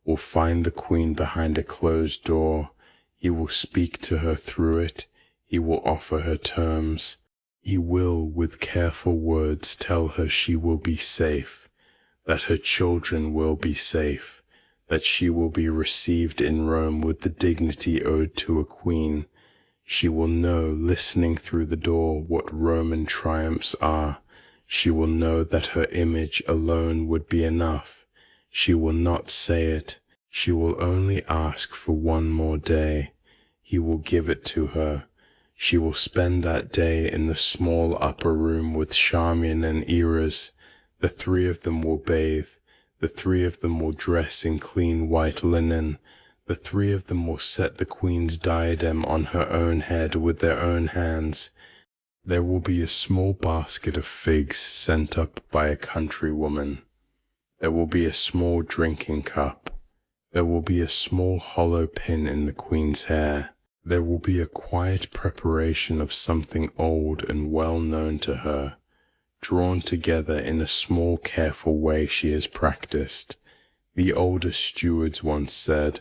S1: will find the queen behind a closed door. He will speak to her through it. He will offer her terms. He will, with careful words, tell her she will be safe, that her children will be safe, that she will be received in Rome with the dignity owed to a queen. She will know, listening through the door, what Roman triumphs are. She will know that her image alone would be enough. She will not say it. She will only ask for one more day. He will give it to her. She will spend that day in the small upper room with Charmian and Eras. The three of them will bathe. The three of them will dress in clean white linen. The three of them will set the queen's diadem on her own head with their own hands. There will be a small basket of figs sent up by a countrywoman. There will be a small drinking cup. There will be a small hollow pin in the queen's hair. There will be a quiet preparation of something old and well known to her, drawn together in a small careful way she has practiced. The older stewards once said,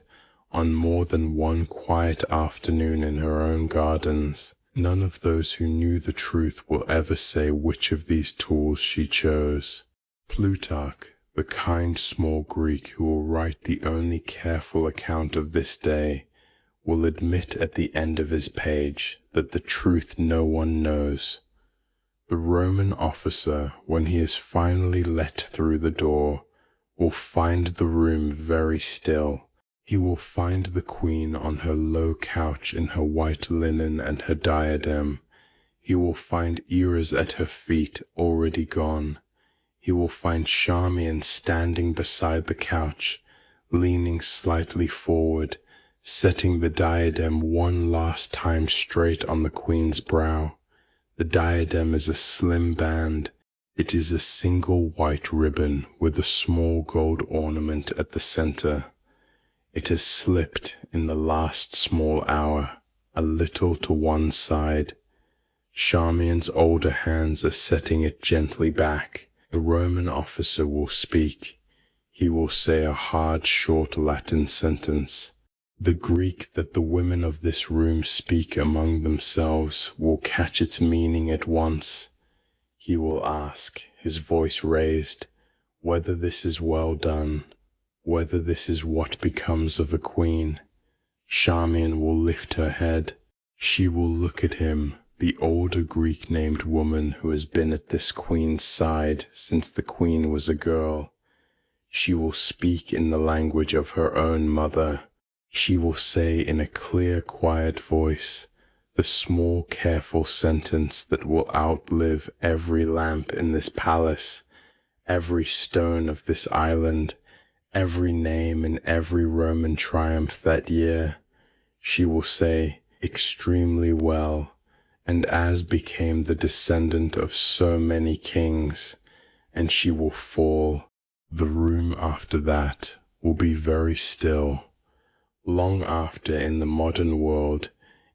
S1: on more than one quiet afternoon in her own gardens. None of those who knew the truth will ever say which of these tools she chose. Plutarch, the kind small Greek who will write the only careful account of this day, will admit at the end of his page that the truth no one knows. The Roman officer, when he is finally let through the door, will find the room very still. He will find the queen on her low couch in her white linen and her diadem. He will find Eras at her feet, already gone. He will find Charmian standing beside the couch, leaning slightly forward, setting the diadem one last time straight on the queen's brow. The diadem is a slim band. It is a single white ribbon with a small gold ornament at the center. It has slipped in the last small hour, a little to one side. Charmian's older hands are setting it gently back. The Roman officer will speak. He will say a hard, short Latin sentence. The Greek that the women of this room speak among themselves will catch its meaning at once. He will ask, his voice raised, whether this is well done, whether this is what becomes of a queen. Charmian will lift her head. She will look at him, the older Greek-named woman who has been at this queen's side since the queen was a girl. She will speak in the language of her own mother. She will say in a clear, quiet voice the small, careful sentence that will outlive every lamp in this palace, every stone of this island, every name in every Roman triumph that year. She will say, extremely well, and as became the descendant of so many kings, and she will fall. The room after that will be very still. Long after, in the modern world,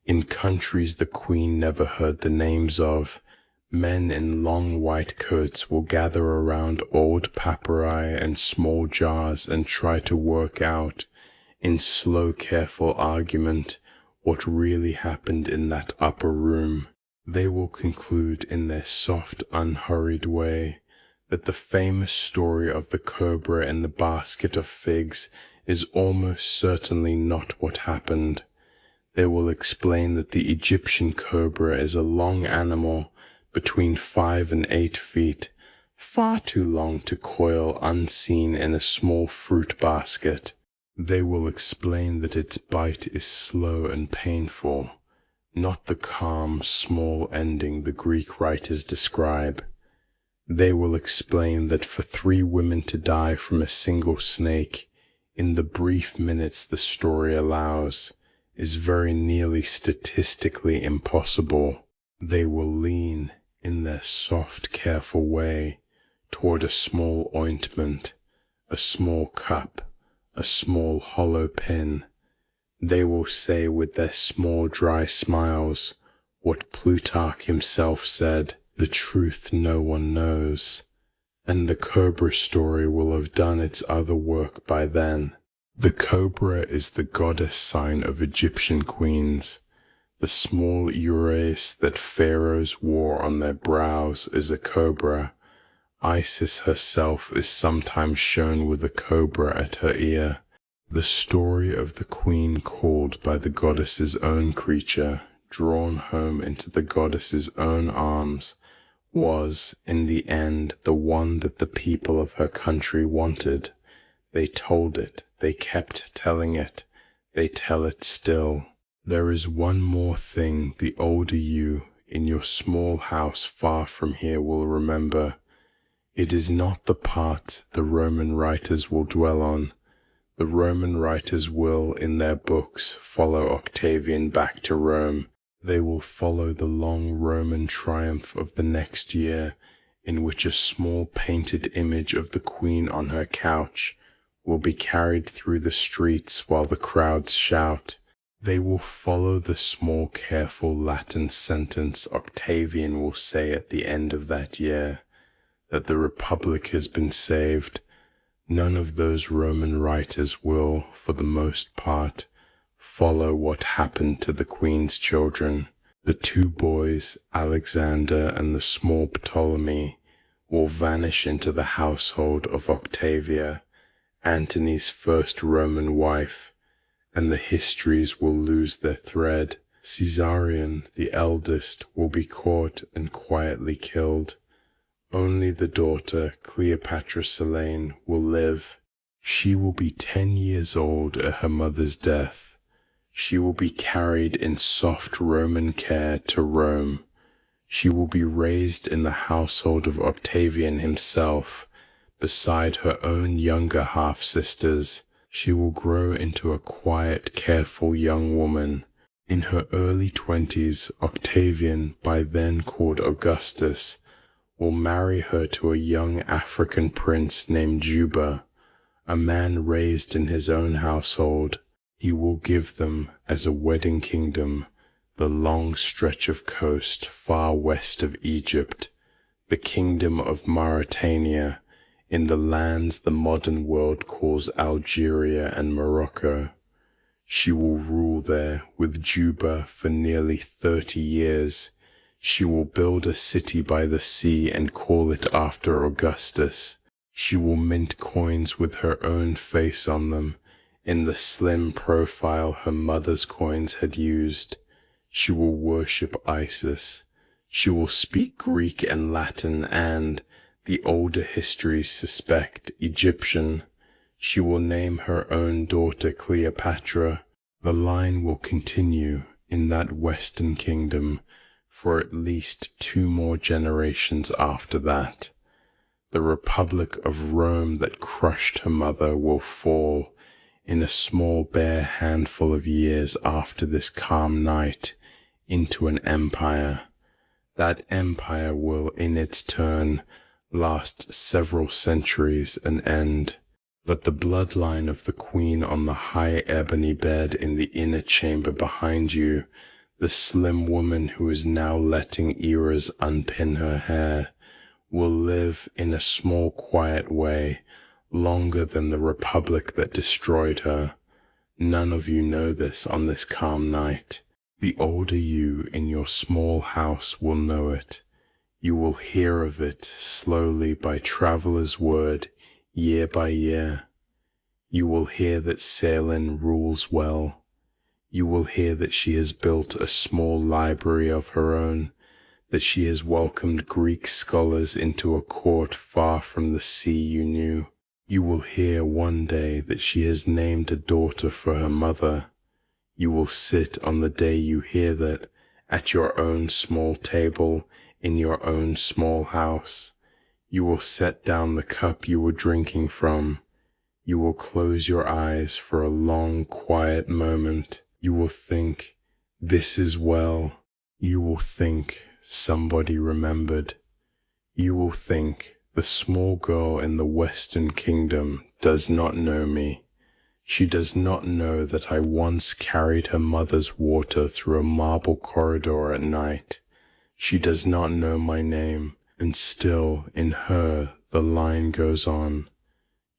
S1: in countries the queen never heard the names of, men in long white coats will gather around old papyri and small jars and try to work out, in slow careful argument, what really happened in that upper room. They will conclude in their soft, unhurried way that the famous story of the cobra and the basket of figs is almost certainly not what happened. They will explain that the Egyptian cobra is a long animal between 5 and 8 feet, far too long to coil unseen in a small fruit basket. They will explain that its bite is slow and painful, not the calm, small ending the Greek writers describe. They will explain that for 3 women to die from a single snake, in the brief minutes the story allows, is very nearly statistically impossible. They will lean, in their soft, careful way, toward a small ointment, a small cup, a small hollow pin. They will say with their small dry smiles what Plutarch himself said, the truth no one knows. And the cobra story will have done its other work by then. The cobra is the goddess sign of Egyptian queens. The small uraeus that pharaohs wore on their brows is a cobra. Isis herself is sometimes shown with a cobra at her ear. The story of the queen called by the goddess's own creature, drawn home into the goddess's own arms, was, in the end, the one that the people of her country wanted. They told it, they kept telling it, they tell it still. There is one more thing the older you, in your small house far from here, will remember. It is not the part the Roman writers will dwell on. The Roman writers will, in their books, follow Octavian back to Rome. They will follow the long Roman triumph of the next year, in which a small painted image of the queen on her couch will be carried through the streets while the crowds shout. They will follow the small careful Latin sentence Octavian will say at the end of that year, that the Republic has been saved. None of those Roman writers will, for the most part, follow what happened to the queen's children. The two boys, Alexander and the small Ptolemy, will vanish into the household of Octavia, Antony's first Roman wife, and the histories will lose their thread. Caesarion, the eldest, will be caught and quietly killed. Only the daughter, Cleopatra Selene, will live. She will be 10 years old at her mother's death. She will be carried in soft Roman care to Rome. She will be raised in the household of Octavian himself, beside her own younger half-sisters. She will grow into a quiet, careful young woman. In her early 20s, Octavian, by then called Augustus, will marry her to a young African prince named Juba, a man raised in his own household. He will give them, as a wedding kingdom, the long stretch of coast far west of Egypt, the kingdom of Mauritania, in the lands the modern world calls Algeria and Morocco. She will rule there with Juba for nearly 30 years. She will build a city by the sea and call it after Augustus. She will mint coins with her own face on them, in the slim profile her mother's coins had used. She will worship Isis. She will speak Greek and Latin and, the older histories suspect, Egyptian. She will name her own daughter Cleopatra. The line will continue in that Western kingdom for at least 2 more generations after that. The Republic of Rome that crushed her mother will fall in a small bare handful of years after this calm night into an empire. That empire will in its turn last several centuries and end. But the bloodline of the queen on the high ebony bed in the inner chamber behind you, the slim woman who is now letting eras unpin her hair, will live in a small quiet way longer than the republic that destroyed her. None of you know this on this calm night. The older you in your small house will know it. You will hear of it slowly by traveller's word, year by year. You will hear that Selene rules well. You will hear that she has built a small library of her own, that she has welcomed Greek scholars into a court far from the sea you knew. You will hear one day that she has named a daughter for her mother. You will sit on the day you hear that, at your own small table, in your own small house. You will set down the cup you were drinking from. You will close your eyes for a long, quiet moment. You will think, this is well. You will think, somebody remembered. You will think, the small girl in the Western Kingdom does not know me. She does not know that I once carried her mother's water through a marble corridor at night. She does not know my name, and still in her the line goes on.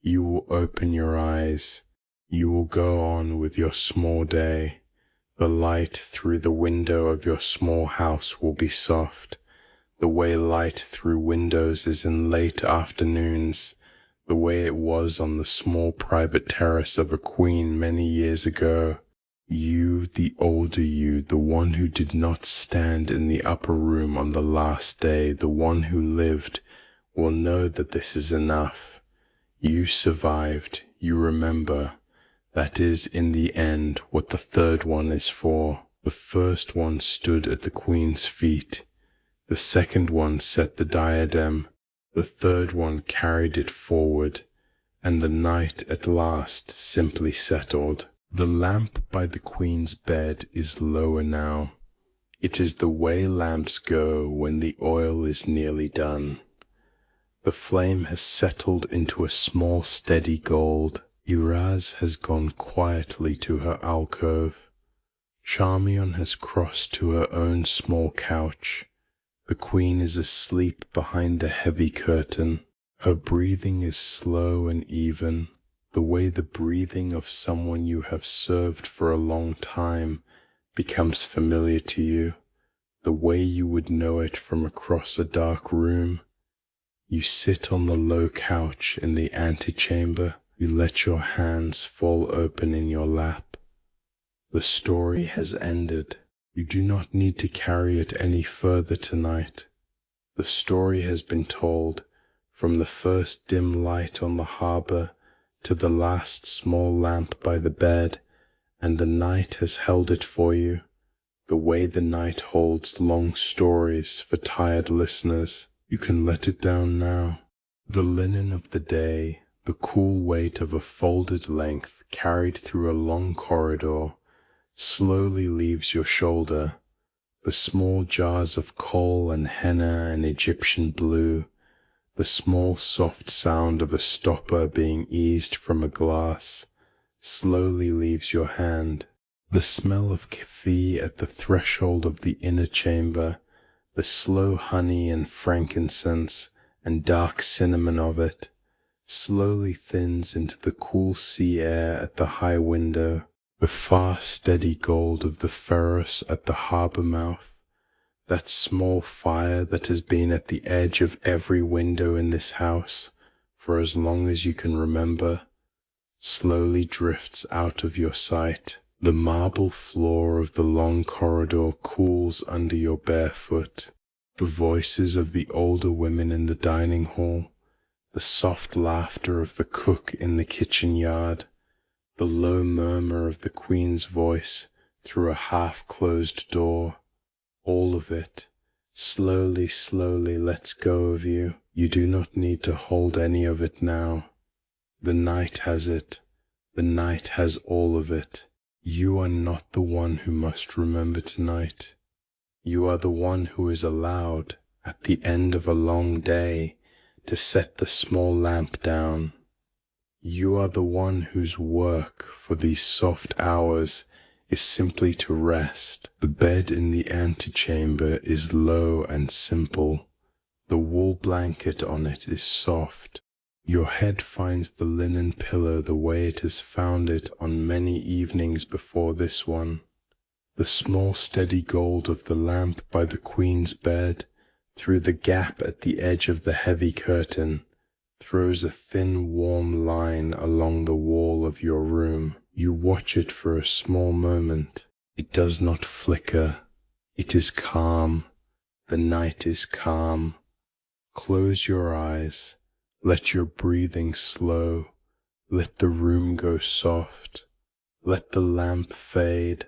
S1: You will open your eyes. You will go on with your small day. The light through the window of your small house will be soft, the way light through windows is in late afternoons, the way it was on the small private terrace of a queen many years ago. You, the older you, the one who did not stand in the upper room on the last day, the one who lived, will know that this is enough. You survived, you remember. That is, in the end, what the third one is for. The first one stood at the queen's feet. The second one set the diadem. The third one carried it forward. And the night at last simply settled. The lamp by the queen's bed is lower now. It is the way lamps go when the oil is nearly done. The flame has settled into a small steady gold. Iraz has gone quietly to her alcove. Charmion has crossed to her own small couch. The queen is asleep behind the heavy curtain. Her breathing is slow and even, the way the breathing of someone you have served for a long time becomes familiar to you, the way you would know it from across a dark room. You sit on the low couch in the antechamber. You let your hands fall open in your lap. The story has ended. You do not need to carry it any further tonight. The story has been told, from the first dim light on the harbour to the last small lamp by the bed, and the night has held it for you, the way the night holds long stories for tired listeners. You can let it down now. The linen of the day, the cool weight of a folded length carried through a long corridor, slowly leaves your shoulder. The small jars of Kohl and Henna and Egyptian blue, the small soft sound of a stopper being eased from a glass, slowly leaves your hand. The smell of Kyphi at the threshold of the inner chamber, the slow honey and frankincense and dark cinnamon of it, slowly thins into the cool sea air at the high window, the far steady gold of the Pharos at the harbour mouth, that small fire that has been at the edge of every window in this house for as long as you can remember, slowly drifts out of your sight. The marble floor of the long corridor cools under your bare foot. The voices of the older women in the dining hall, the soft laughter of the cook in the kitchen yard, the low murmur of the queen's voice through a half-closed door, all of it, slowly, slowly lets go of you. You do not need to hold any of it now. The night has it. The night has all of it. You are not the one who must remember tonight. You are the one who is allowed, at the end of a long day, to set the small lamp down. You are the one whose work for these soft hours is simply to rest. The bed in the antechamber is low and simple. The wool blanket on it is soft. Your head finds the linen pillow the way it has found it on many evenings before this one. The small steady gold of the lamp by the queen's bed, through the gap at the edge of the heavy curtain, throws a thin warm line along the wall of your room. You watch it for a small moment. It does not flicker. It is calm. The night is calm. Close your eyes. Let your breathing slow. Let the room go soft. Let the lamp fade.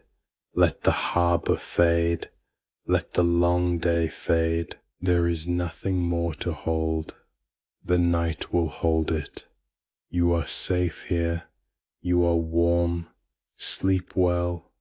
S1: Let the harbour fade. Let the long day fade. There is nothing more to hold. The night will hold it. You are safe here. You are warm. Sleep well.